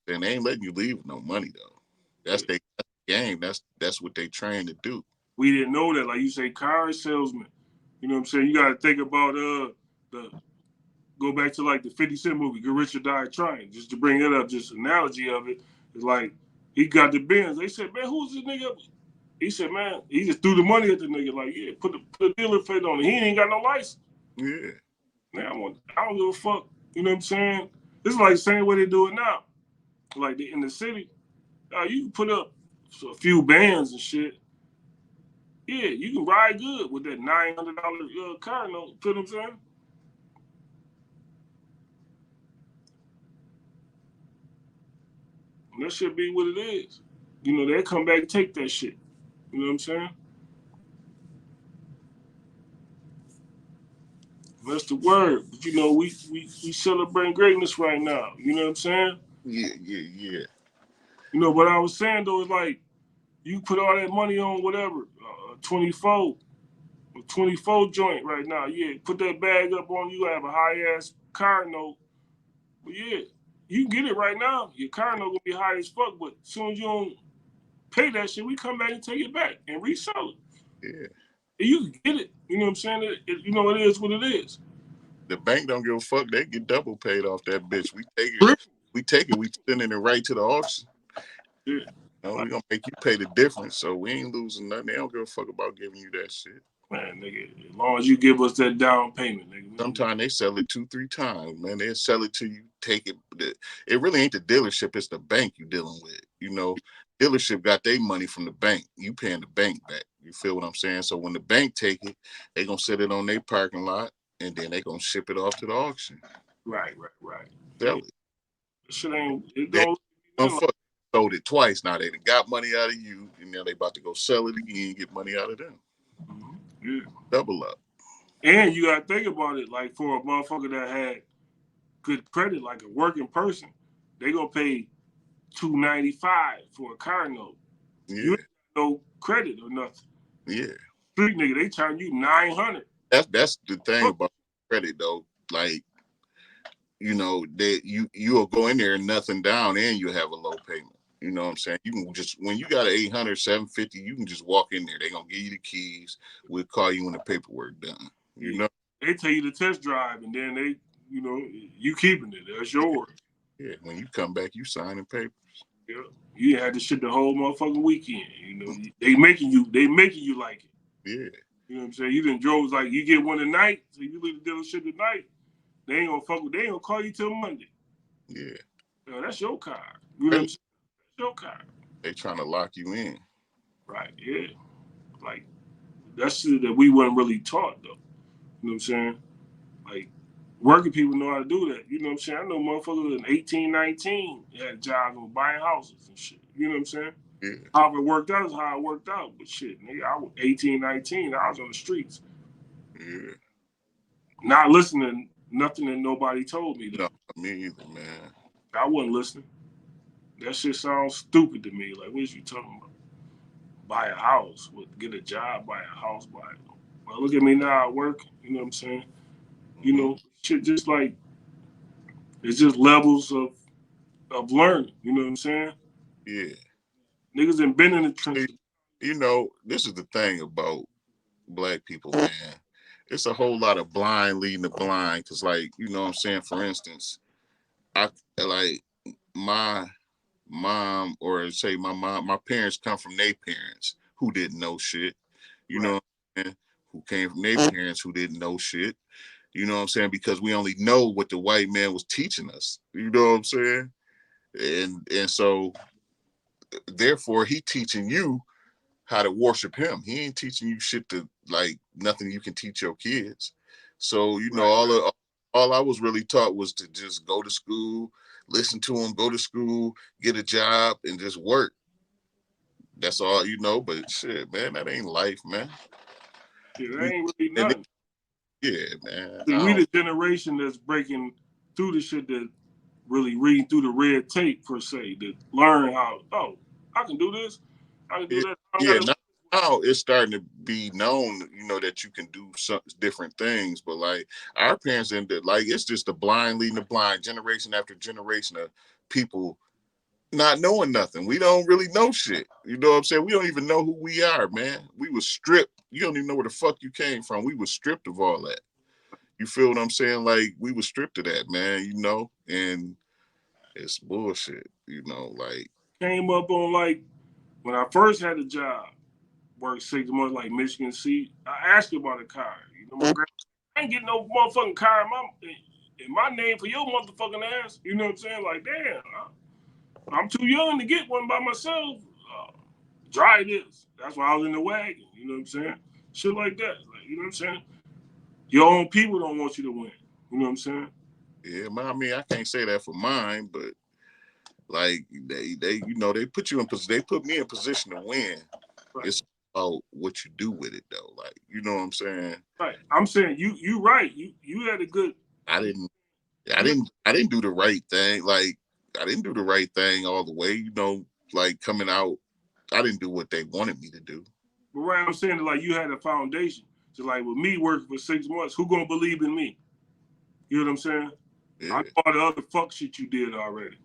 And they ain't letting you leave with no money though. That's their game. That's what they trained to do. We didn't know that. Like you say, car salesman. You know what I'm saying? You got to think about go back to like the 50 Cent movie, Get Rich or Die Trying. Just to bring it up, just analogy of it. It's like he got the Benz. They said, man, who's this nigga? He said, man, he just threw the money at the nigga. Like, yeah, put the dealer plate on it. He ain't got no license. Yeah. Man, I don't give a fuck. You know what I'm saying? It's like the same way they do it now. Like in the city, you can put up a few bands and shit. Yeah, you can ride good with that $900 car note. You know what I'm saying? And that should be what it is. You know, they come back and take that shit. You know what I'm saying? That's the word. But you know, we celebrate greatness right now. You know what I'm saying? Yeah. You know, what I was saying though is like, you put all that money on whatever, 24 joint right now. Yeah, put that bag up on you, have a high ass car note. But yeah, you can get it right now. Your car note gonna be high as fuck, but as soon as you don't pay that shit, we come back and take it back and resell it. Yeah. You can get it. You know what I'm saying? You know, it is what it is. The bank don't give a fuck. They get double paid off that bitch. We take it. We sending it right to the auction. Yeah. No, we gonna make you pay the difference. So we ain't losing nothing. They don't give a fuck about giving you that shit. Man, nigga, as long as you give us that down payment, nigga. Sometimes they sell it 2-3 times, man. They sell it to you, take it. It really ain't the dealership, it's the bank you dealing with. You know, dealership got their money from the bank. You paying the bank back. You feel what I'm saying? So when the bank take it, they gonna set it on their parking lot and then they gonna ship it off to the auction. Right. Sell it. Shit ain't it They don't fuck sold it twice. Now they done got money out of you, and now they about to go sell it again, get money out of them. Yeah. Double up. And you gotta think about it, like for a motherfucker that had good credit, like a working person, they gonna pay $295 for a car note. Yeah. You ain't got no credit or nothing. Yeah. Street nigga, they charge you $900. That's the thing about credit though. Like, you know, that you'll go in there and nothing down and you have a low payment. You know what I'm saying? You can just, when you got an 800, 750, you can just walk in there. They're going to give you the keys. We'll call you when the paperwork done. You know? They tell you to test drive and then they, you know, you keeping it. That's yours. Yeah. When you come back, you signing papers. Yeah. You had to shit the whole motherfucking weekend. You know, they making you like it. Yeah. You know what I'm saying? You done drove like you get one tonight, so you leave the dealership tonight. They ain't gonna call you till Monday. Yeah. You know, that's your car. You know what I'm saying? That's your car. They trying to lock you in. Right, yeah. Like, that's shit that we wasn't really taught, though. You know what I'm saying? Like, working people know how to do that. You know what I'm saying? I know motherfuckers in 18, 19 had jobs and buying houses and shit. You know what I'm saying? Yeah. How it worked out is how it worked out. But shit, nigga, I was 18, 19, I was on the streets. Yeah. Not listening nothing that nobody told me, though. No, me either, man. I wasn't listening. That shit sounds stupid to me. Like, what is you talking about? Buy a house, get a job, buy a house, buy it. Well, look at me now, I work. You know what I'm saying? You know, shit just like, it's just levels of learning. You know what I'm saying? Yeah. Niggas ain't been in the trenches. You know, this is the thing about Black people, man. It's a whole lot of blind leading the blind. Cause like, you know what I'm saying? For instance, I like my mom, or say my parents come from their parents who didn't know shit. You know what I'm saying? Who came from their parents who didn't know shit. You know what I'm saying? Because we only know what the white man was teaching us. You know what I'm saying? And so therefore he teaching you how to worship him. He ain't teaching you shit to like nothing you can teach your kids. So, you know, all I was really taught was to just go to school, listen to him, go to school, get a job, and just work. That's all, you know, but shit, man, that ain't life, man. Yeah, that ain't really nothing. Yeah, man. We the generation that's breaking through the shit that really reading through the red tape per se, that learn how, I can do this. I can do that. Yeah, now it's starting to be known, you know, that you can do some different things. But like our parents ended, like it's just the blind leading the blind, generation after generation of people not knowing nothing. We don't really know shit. You know what I'm saying? We don't even know who we are, man. We was stripped. You don't even know where the fuck you came from. We was stripped of all that. You feel what I'm saying? Like we was stripped of that, man, you know? And it's bullshit, you know, like came up on like when I first had a job, worked 6 months like Michigan Seat. I asked you about a car. You know, my I ain't getting no motherfucking car in my name for your motherfucking ass. You know what I'm saying? Like, damn, I'm too young to get one by myself. Dry this. That's why I was in the wagon. You know what I'm saying? Shit like that. Like, you know what I'm saying? Your own people don't want you to win. You know what I'm saying? Yeah, I mean, I can't say that for mine, but like they you know, they put me in position to win. Right. It's about what you do with it though. Like, you know what I'm saying? Right. I'm saying you right. You had a good I didn't do the right thing. Like I didn't do the right thing all the way, you know, like coming out, I didn't do what they wanted me to do. But right, I'm saying like you had a foundation. So like with me working for 6 months, who gonna believe in me? You know what I'm saying? Yeah. I know all the other fuck shit you did already.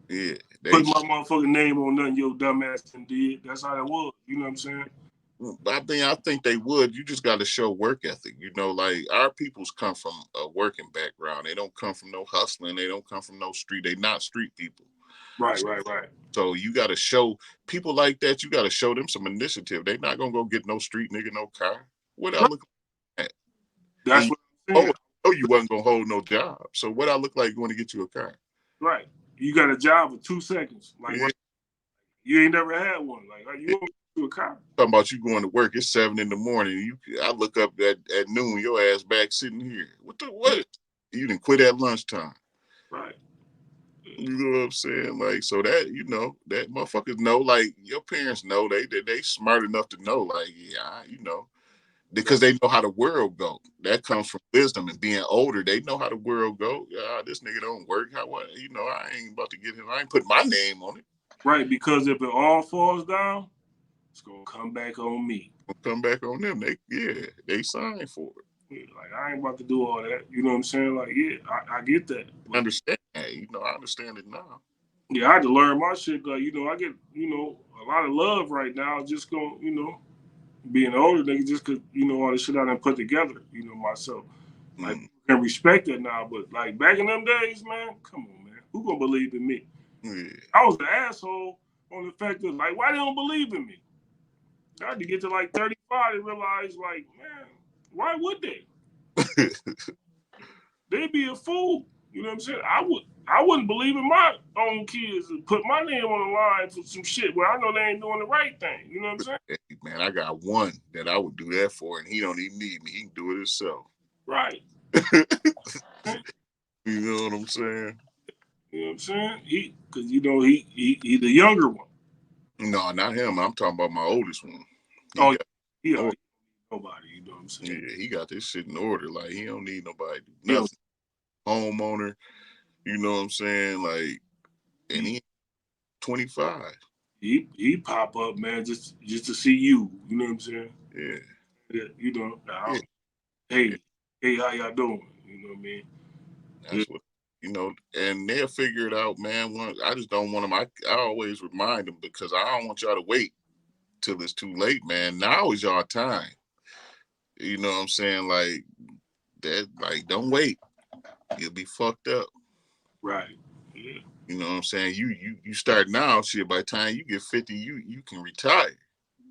Yeah. Put my motherfucking name on nothing your dumb ass did. That's how it was. You know what I'm saying? I think they would. You just got to show work ethic. You know, like our peoples come from a working background. They don't come from no hustling. They don't come from no street. They not street people. Right. So you got to show people like that. You got to show them some initiative. They not gonna go get no street nigga no car. What I look at? That's what I'm saying. Oh, you wasn't gonna hold no job. So what I look like going to get you a car? Right. You got a job for 2 seconds. Like you ain't never had one. Like you want to a car. Talking about you going to work, it's 7 a.m. I look up at noon, your ass back sitting here. What? You didn't quit at lunchtime. Right. You know what I'm saying? Like, so that, that motherfuckers know, like your parents know they smart enough to know, like, yeah, because they know how the world go. That comes from wisdom and being older. They know how the world go. Yeah, this nigga don't work. I ain't about to get him. I ain't put my name on it. Right, because if it all falls down, it's gonna come back on me. Come back on them. They signed for it. Yeah, like I ain't about to do all that. You know what I'm saying? Like, yeah, I get that. I understand that. I understand it now. Yeah, I had to learn my shit. Like, I get, a lot of love right now. Just going, being older nigga, just cause all the shit I done put together. Myself. Like, I can respect that now, but like back in them days, man, come on, man, who gonna believe in me? Yeah. I was an asshole on the fact that, like, why they don't believe in me? I had to get to like 35 to realize, like, man, why would they? They'd be a fool. You know what I'm saying? I wouldn't believe in my own kids and put my name on the line for some shit where I know they ain't doing the right thing. You know what I'm saying? Hey, man, I got one that I would do that for, and he don't even need me. He can do it himself. Right. You know what I'm saying? You know what I'm saying? Because he the younger one. No, not him. I'm talking about my oldest one. He nobody. You know what I'm saying? Yeah, he got this shit in order. Like, he don't need nobody to do nothing. Homeowner, you know what I'm saying? Like, and he 25. He pop up, man, just to see you. You know what I'm saying? Yeah. Yeah, hey, how y'all doing? You know what I mean? That's what, and they'll figure it out, man. I just don't want them. I always remind them, because I don't want y'all to wait till it's too late, man. Now is y'all time. You know what I'm saying? Like that, like, don't wait. You'll be fucked up. Right. Yeah. You know what I'm saying? You start now, shit, by the time you get 50, you can retire.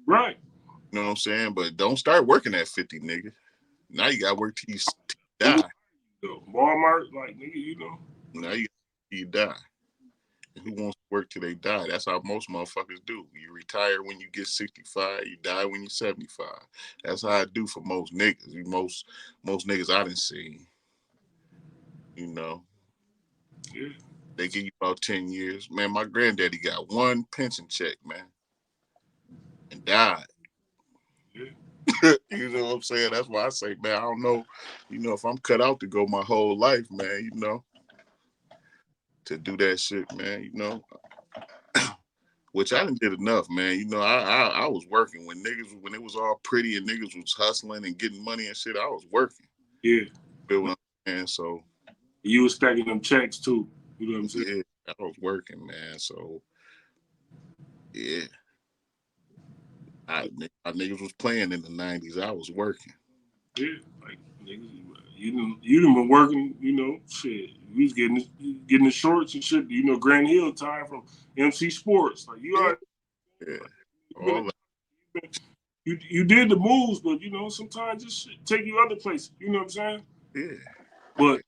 Right. You know what I'm saying? But don't start working at 50, nigga. Now you gotta work till you die. Walmart, like, nigga, Now you die. And who wants to work till they die? That's how most motherfuckers do. You retire when you get 65, you die when you're 75. That's how I do for most niggas. Most niggas I done seen. Yeah. They give you about 10 years. Man, my granddaddy got one pension check, man, and died. Yeah. You know what I'm saying? That's why I say, man, I don't know, if I'm cut out to go my whole life, man, to do that shit, man, which I didn't did enough, man. I was working when it was all pretty and niggas was hustling and getting money and shit. I was working. Yeah. Feel what I'm saying? So you was stacking them checks too. You know what I'm saying? Yeah, I was working, man. So yeah. My niggas was playing in the 90s. I was working. Yeah, like niggas, you done been working, shit. You was getting the shorts and shit, Grand Hill time from MC Sports. Like you did the moves, but sometimes this shit take you other places. You know what I'm saying? Yeah. But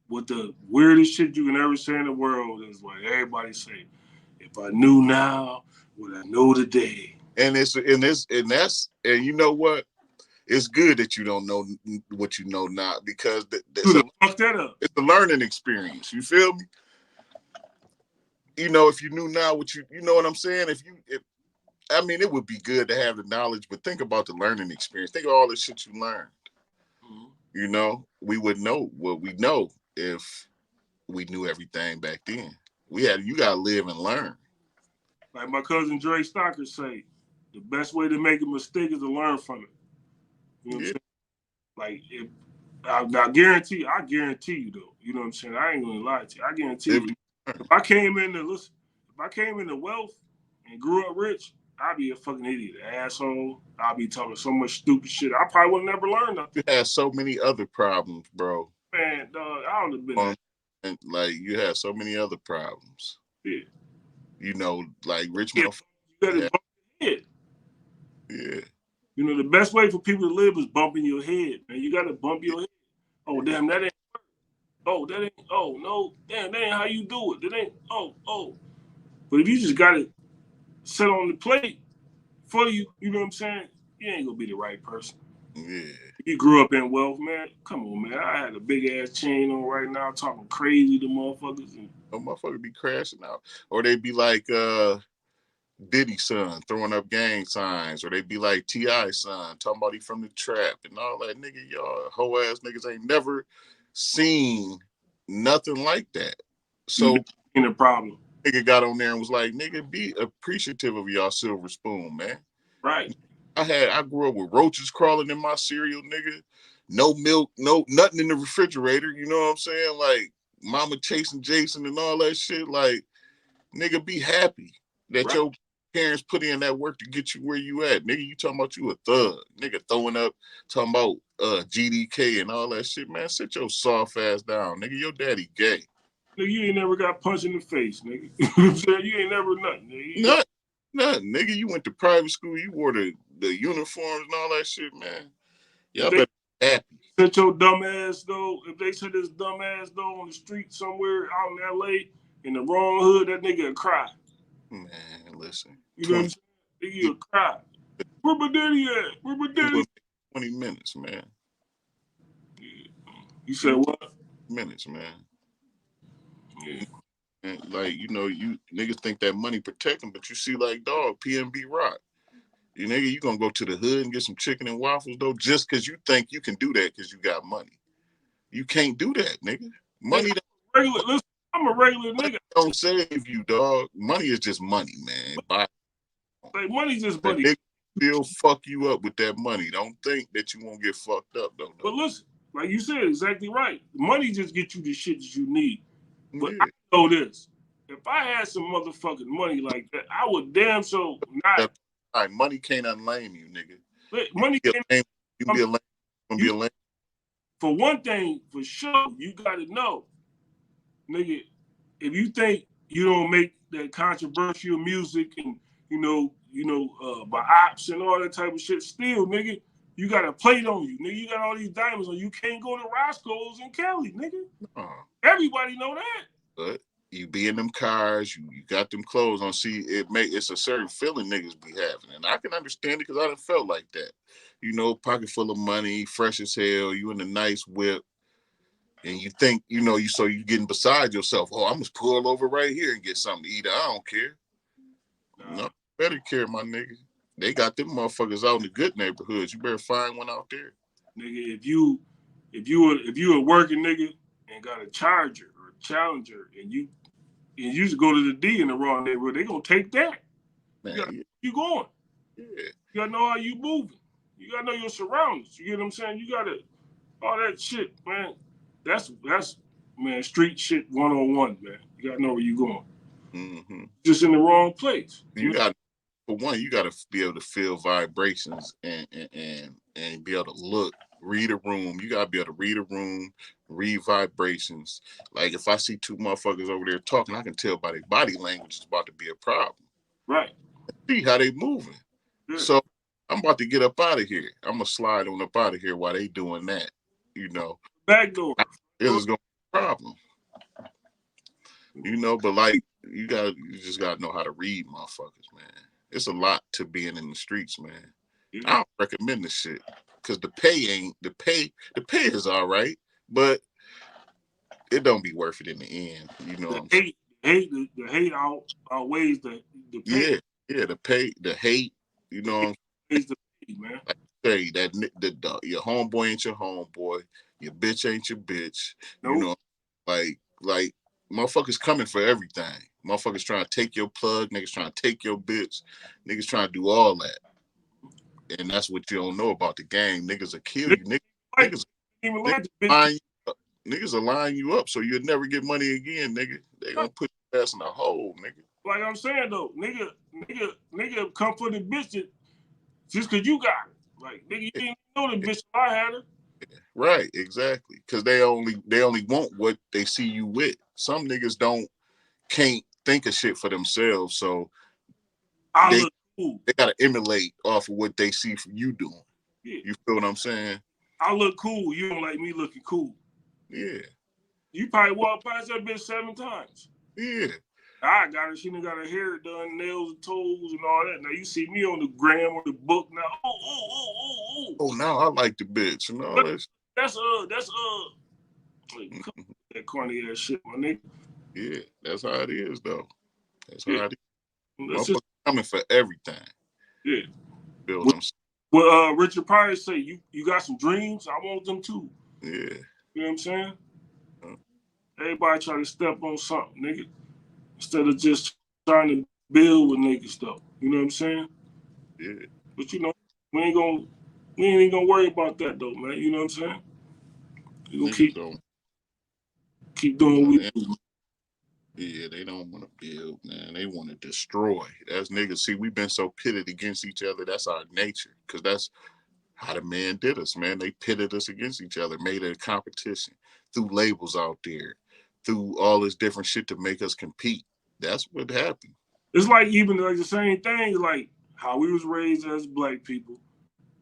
what the weirdest shit you can ever say in the world is like everybody say, if I knew now what I know today. And you know what? It's good that you don't know what you know now, because fuck that up. It's a learning experience. You feel me? If you knew now what you know what I'm saying? It would be good to have the knowledge, but think about the learning experience. Think of all the shit you learned. Mm-hmm. We would know what we know if we knew everything back then. You gotta live and learn. Like my cousin Dre Stocker say, the best way to make a mistake is to learn from it. You know what I'm saying? Like, I guarantee you though. You know what I'm saying? I ain't gonna lie to you. I guarantee you. If I came into wealth and grew up rich, I'd be a fucking idiot, asshole. I'd be talking so much stupid shit. I probably would never learn nothing. You had so many other problems, bro. Man, dog, I would have been. And like you had so many other problems. Yeah. You know, like rich Yeah, motherfuckers. you gotta bump your head. Yeah. You know, the best way for people to live is bumping your head, man. You gotta bump your head. Oh, damn, that ain't. Oh, that ain't. Oh, no, damn, that ain't how you do it. That ain't. Oh. But if you just got it set on the plate for you, you know what I'm saying? You ain't gonna be the right person. Yeah. You grew up in wealth, man. Come on, man. I had a big ass chain on right now, talking crazy to motherfuckers. And No motherfucker be crashing out. Or they be like Diddy son throwing up gang signs, or they be like T.I. son talking about he from the trap and all that. Nigga, y'all hoe ass niggas ain't never seen nothing like that. So in the problem. Nigga got on there and was like, nigga, be appreciative of y'all silver spoon, man. Right. I grew up with roaches crawling in my cereal, nigga. No milk, no nothing in the refrigerator. You know what I'm saying? Like mama chasing Jason and all that shit. Like, nigga, be happy that your parents put in that work to get you where you at. Nigga, you talking about you a thug. Nigga throwing up, talking about GDK and all that shit. Man, sit your soft ass down. Nigga, your daddy gay. Nigga, you ain't never got punched in the face, nigga. You know what I'm saying? You ain't never nothing, nigga. Nothing, nigga. You went to private school. You wore the uniforms and all that shit, man. Y'all better be happy. Set your dumb ass, though. If they set this dumb ass, though, on the street somewhere out in L.A. in the wrong hood, that nigga will cry. Man, listen. You know what I'm saying? Nigga will cry. Where my daddy at? Where my daddy? 20 minutes, man. Yeah. You said what? Minutes, man. Yeah. And like, you know, you niggas think that money protect them, but you see like dog, PNB Rock. You nigga, you gonna go to the hood and get some chicken and waffles though, just cause you think you can do that cause you got money. You can't do that, nigga. Money listen, I'm a regular nigga. Don't save you, dog. Money is just money, man. Like money's just money. Nigga still fuck you up with that money. Don't think that you won't get fucked up though. But listen, like you said, exactly right. Money just gets you the shit that you need. But yeah. I know this. If I had some motherfucking money like that, I would damn so not. Right, money can't unlame you, nigga. Money can't. You can be a lame. You can be a lame. For one thing, for sure, you gotta know, nigga, if you think you don't make that controversial music and by ops and all that type of shit, still, nigga, you got a plate on you, nigga. You got all these diamonds on you. You can't go to Roscoe's in Cali, nigga. Everybody know that. But you be in them cars, you got them clothes on. See, it's a certain feeling niggas be having, and I can understand it because I done felt like that. You know, pocket full of money, fresh as hell. You in a nice whip, and you think, you getting beside yourself. Oh, I'm just pull over right here and get something to eat. I don't care. No, better care, my nigga. They got them motherfuckers out in the good neighborhoods. You better find one out there. Nigga, if you a working nigga and got a Charger or a Challenger and you just go to the D in the wrong neighborhood, they gonna take that. Man, you going. Yeah. You gotta know how you moving. You gotta know your surroundings. You get what I'm saying? You gotta all that shit, man. That's man, street shit 101, man. You gotta know where you going. Mm-hmm. Just in the wrong place. You got, for one, you got to be able to feel vibrations and be able to read a room. You got to be able to read a room, read vibrations. Like if I see two motherfuckers over there talking, I can tell by their body language it's about to be a problem. Right. See how they moving. Yeah. So I'm about to get up out of here. I'm going to slide on up out of here while they doing that, you know. Back door. This is going to be a problem. You know, but like, you just got to know how to read motherfuckers, man. It's a lot to being in the streets, man. Yeah. I don't recommend this shit because the pay is all right, but it don't be worth it in the end. You know, the hate outweighs the pay. Yeah, the hate. You know, is the pay, man. Like say that your homeboy ain't your homeboy, your bitch ain't your bitch. Nope. You know, like motherfuckers coming for everything. Motherfuckers trying to take your plug, niggas trying to take your bitch, niggas trying to do all that. And that's what you don't know about the game. Niggas will kill you. Niggas will line you up so you'll never get money again, nigga. They gonna put your ass in a hole, nigga. like I'm saying though, nigga come for the bitch just cause you got it. Like nigga, you didn't know the bitch I had her. Right, exactly. Because they only want what they see you with. Some niggas can't think of shit for themselves, so I they look cool. they gotta emulate off of what they see from you doing. Yeah. You feel what I'm saying? I look cool. You don't like me looking cool. Yeah. You probably walked past that bitch 7 times. Yeah. I got her. She done got her hair done, nails and toes and all that. Now you see me on the gram or the book now. Oh, now I like the bitch and all that. That's like, that corny ass shit, my nigga. Yeah, that's how it is though. That's how it is. That's Motherfuckers just, coming for everything. yeah. Feel what I'm saying? Well, Richard Pryor say you got some dreams. I want them too. Yeah. You know what I'm saying? Everybody try to step on something, nigga, instead of just trying to build with niggas though. You know what I'm saying? Yeah. But you know, we ain't even gonna worry about that though, man. You know what I'm saying? We gonna Niggas don't keep doing what we want do. Yeah, they don't want to build, man. They want to destroy. That's niggas. See, we've been so pitted against each other. That's our nature. Because that's how the man did us, man. They pitted us against each other, made it a competition through labels out there, through all this different shit to make us compete. That's what happened. It's like even like the same thing, like how we was raised as black people.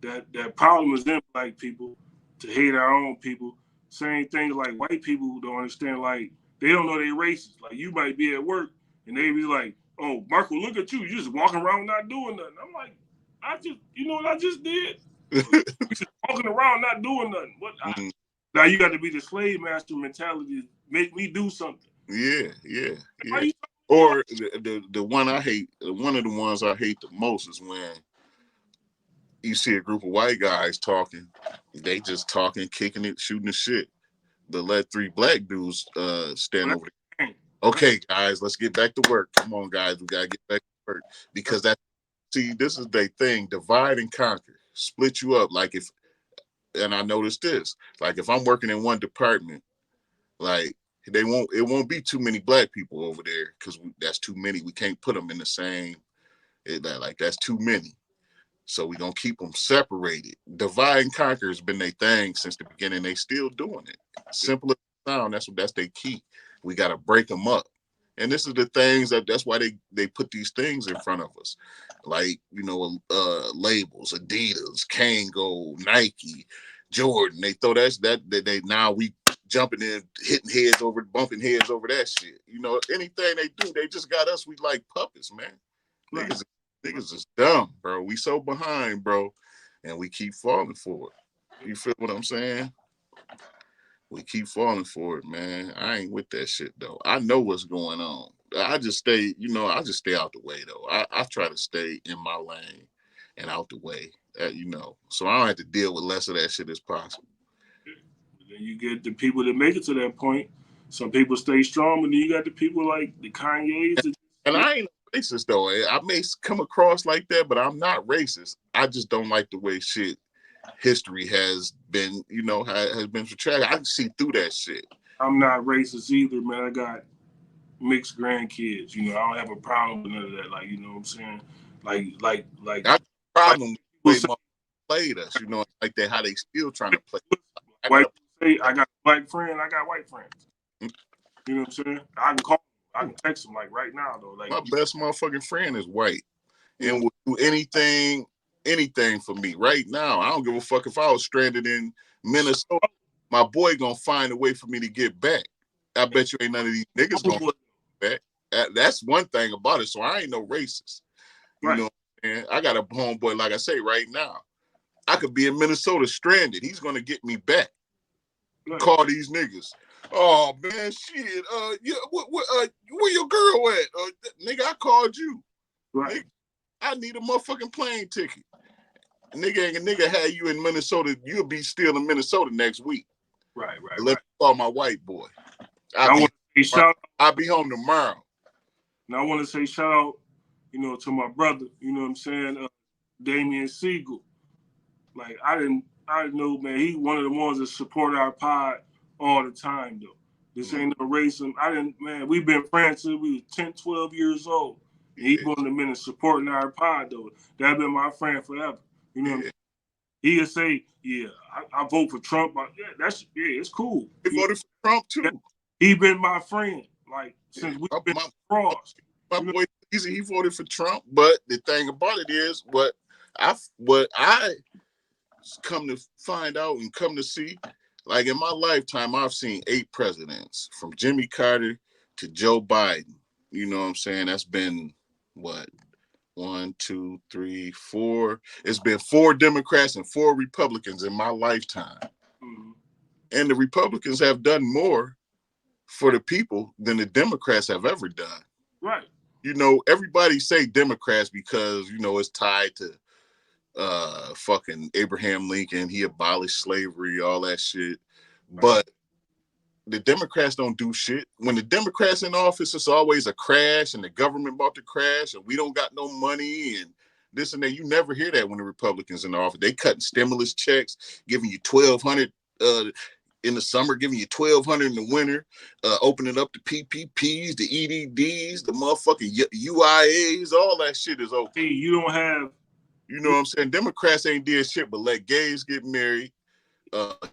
That problem is in black people to hate our own people. Same thing like white people who don't understand, like they don't know they racist. Like you might be at work and they be like, "Oh, Marco, look at you! You just walking around not doing nothing." I'm like, you know what I just did? Just walking around not doing nothing. Now you got to be the slave master mentality to make me do something. Yeah. Or the one I hate, one of the ones I hate the most is when you see a group of white guys talking, they just talking, kicking it, shooting the shit. But let 3 black dudes stand over there. Okay, guys, let's get back to work. Come on, guys, we gotta get back to work. Because this is their thing, divide and conquer. Split you up. Like and I noticed this, like if I'm working in one department, like it won't be too many black people over there because that's too many. We can't put them in the same, that's too many. So we're going to keep them separated. Divide and conquer has been their thing since the beginning. They still doing it. Simple as it sound, that's their key. We got to break them up. And this is the things that's why they put these things in front of us. Like, labels, Adidas, Kango, Nike, Jordan. They throw they now we jumping in, bumping heads over that shit. Anything they do, they just got us. We like puppets, man. Right. Niggas is dumb, bro. We so behind, bro, and we keep falling for it. You feel what I'm saying? We keep falling for it, man. I ain't with that shit though. I know what's going on. I just stay out the way though. I try to stay in my lane and out the way, so I don't have to deal with less of that shit as possible. Then you get the people that make it to that point. Some people stay strong, but then you got the people like the Kanye's. And I ain't racist though. I may come across like that, but I'm not racist. I just don't like the way history has been, has been portrayed. I can see through that shit. I'm not racist either, man. I got mixed grandkids. I don't have a problem with none of that. Like, you know what I'm saying? Like, I got a problem with the way played us, like that, how they still trying to play. I got a black friend, I got white friends. You know what I'm saying? I can text them like right now though. Like my best motherfucking friend is white and will do anything for me right now. I don't give a fuck if I was stranded in Minnesota. My boy gonna find a way for me to get back. I bet you ain't none of these niggas gonna get back. That's one thing about it. So I ain't no racist. You know what I'm saying? I got a homeboy, like I say, right now. I could be in Minnesota stranded. He's gonna get me back. Right. Call these niggas. Oh man, shit. Where your girl at? Nigga, I called you. Right. Nigga, I need a motherfucking plane ticket. Nigga had you in Minnesota. You'll be still in Minnesota next week. Right. Let me call my white boy. I'll be home tomorrow. Now I want to say shout out, to my brother. You know what I'm saying? Damian Siegel. Like I didn't know, man. He one of the ones that support our pod all the time, though. This ain't no racism. We've been friends since we was 10, 12 years old. And he one of the men supporting our pod, though. That been my friend forever. You know what I mean? He'll say, yeah, I vote for Trump. It's cool. He voted for Trump, too. He been my friend, like, since we've been crossed. My boy, he voted for Trump, but the thing about it is, what I come to find out and come to see, like in my lifetime, I've seen 8 presidents, from Jimmy Carter to Joe Biden. You know what I'm saying? That's been, what, 1, 2, 3, 4. It's been 4 Democrats and 4 Republicans in my lifetime. Mm-hmm. And the Republicans have done more for the people than the Democrats have ever done. Right. You know, everybody say Democrats because, you know, it's tied to fucking Abraham Lincoln. He abolished slavery, all that shit. Right. But the Democrats don't do shit. When the Democrats in office, it's always a crash and the government about to crash and we don't got no money and this and that. You never hear that when the Republicans in the office. They cutting stimulus checks, giving you $1,200 in the summer, giving you $1,200 in the winter, opening up the PPPs, the EDDs, the motherfucking UIAs, all that shit is okay. Hey, you don't have, you know what I'm saying? Democrats ain't did shit but let gays get married,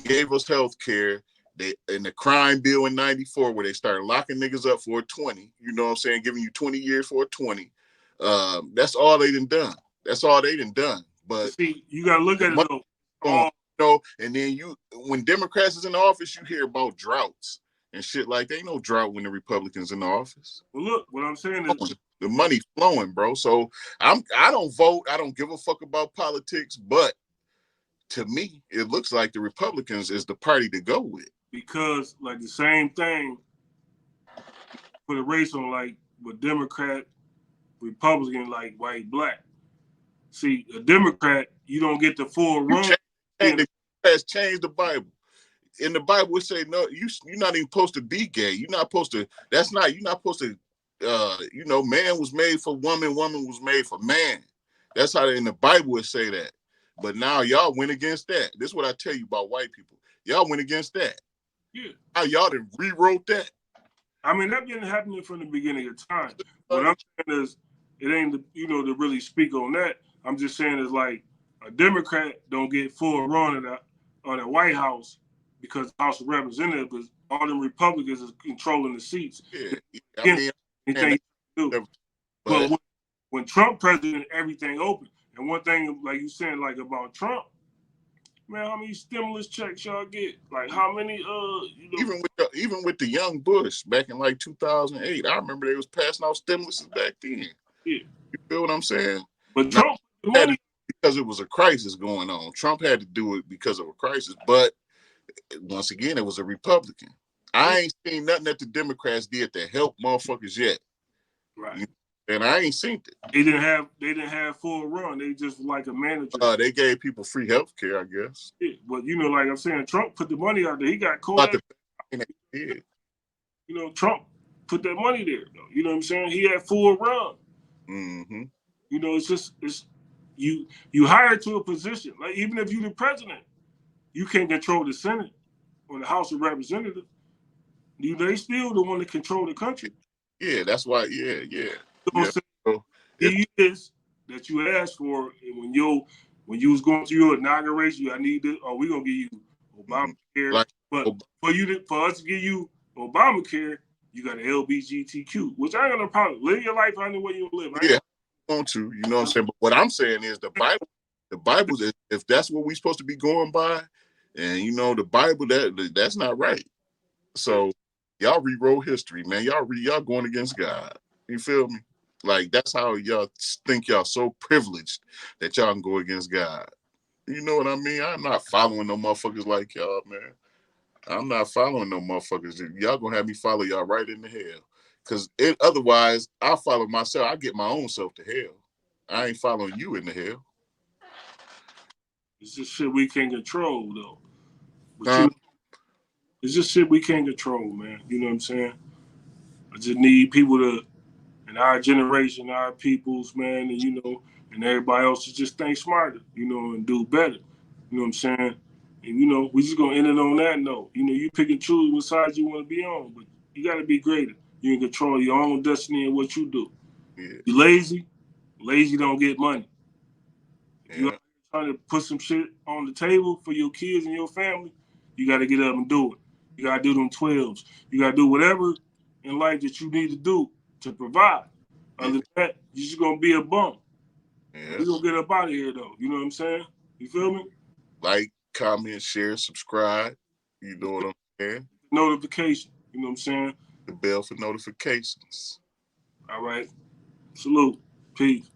gave us health care. They in the crime bill in '94 where they started locking niggas up for a 20, you know what I'm saying, giving you 20 years for a 20. That's all they done. That's all they done. But see, you gotta look at it though. And then when Democrats is in the office, you hear about droughts and shit like that. Ain't no drought when the Republicans in the office. Well, look, what I'm saying is the money flowing, bro. So I don't vote. I don't give a fuck about politics, but to me, it looks like the Republicans is the party to go with. Because like the same thing put a race on like with Democrat, Republican, like white, black. See, a Democrat, you don't get the full run. The Democrats changed the Bible. In the Bible, it say no, you're not even supposed to be gay. You're not supposed to. You're not supposed to. Man was made for woman, woman was made for man. That's how in the Bible it say that. But now y'all went against that. This is what I tell you about white people. Y'all went against that. Yeah. How y'all done rewrote that. I mean, that been happening from the beginning of time. What I'm saying is, it ain't to really speak on that. I'm just saying is like a Democrat don't get full run on the White House because the House of Representatives, all them Republicans is controlling the seats. Yeah, anything you do. But when Trump president, everything open. And one thing, like you saying, like about Trump, man, how many stimulus checks y'all get? Like how many? Even with the young Bush back in like 2008, I remember they was passing out stimuluses back then. Yeah, you feel what I'm saying? But Trump had to, because it was a crisis going on. Trump had to do it because of a crisis, but once again, it was a Republican. I ain't seen nothing that the Democrats did to help motherfuckers yet. Right. And I ain't seen it. They didn't have full run. They just like a manager. They gave people free health care, I guess. Yeah, but like I'm saying, Trump put the money out there. He got caught. Trump put that money there, though. You know what I'm saying? He had full run. Mm-hmm. It's you hired to a position. Like even if you're the president, you can't control the Senate or the House of Representatives. They still the one that control the country. Yeah, that's why. Yeah. It is that you asked for when you was going through your inauguration. I need this, or we gonna give you Obamacare. But for us to give you Obamacare, you got an LGBTQ, which I ain't gonna problem. Live your life any way you live. Yeah, I want to. You know what I'm saying? But what I'm saying is the Bible, if that's what we're supposed to be going by, and the Bible, that's not right. So y'all rewrote history, man. Y'all going against God. You feel me? Like that's how y'all think y'all so privileged that y'all can go against God. You know what I mean? I'm not following no motherfuckers like y'all, man. I'm not following no motherfuckers. Y'all gonna have me follow y'all right into hell. Cause otherwise, I'll follow myself. I get my own self to hell. I ain't following you into hell. It's just shit we can't control, though. But it's just shit we can't control, man. You know what I'm saying? I just need people in our generation, our peoples, man, and and everybody else to just think smarter, and do better. You know what I'm saying? And you know, we just gonna end it on that note. You know, you pick and choose what side you want to be on, but you got to be greater. You can control your own destiny and what you do. Yeah. You lazy don't get money. If you Yeah. trying to put some shit on the table for your kids and your family, you got to get up and do it. You got to do them 12s. You got to do whatever in life that you need to do to provide. Other than that, you're just gonna be a bum. Yeah. We gonna get up out of here though. You know what I'm saying? You feel me? Like, comment, share, subscribe. You know what I'm saying? Notification. You know what I'm saying? The bell for notifications. All right. Salute. Peace.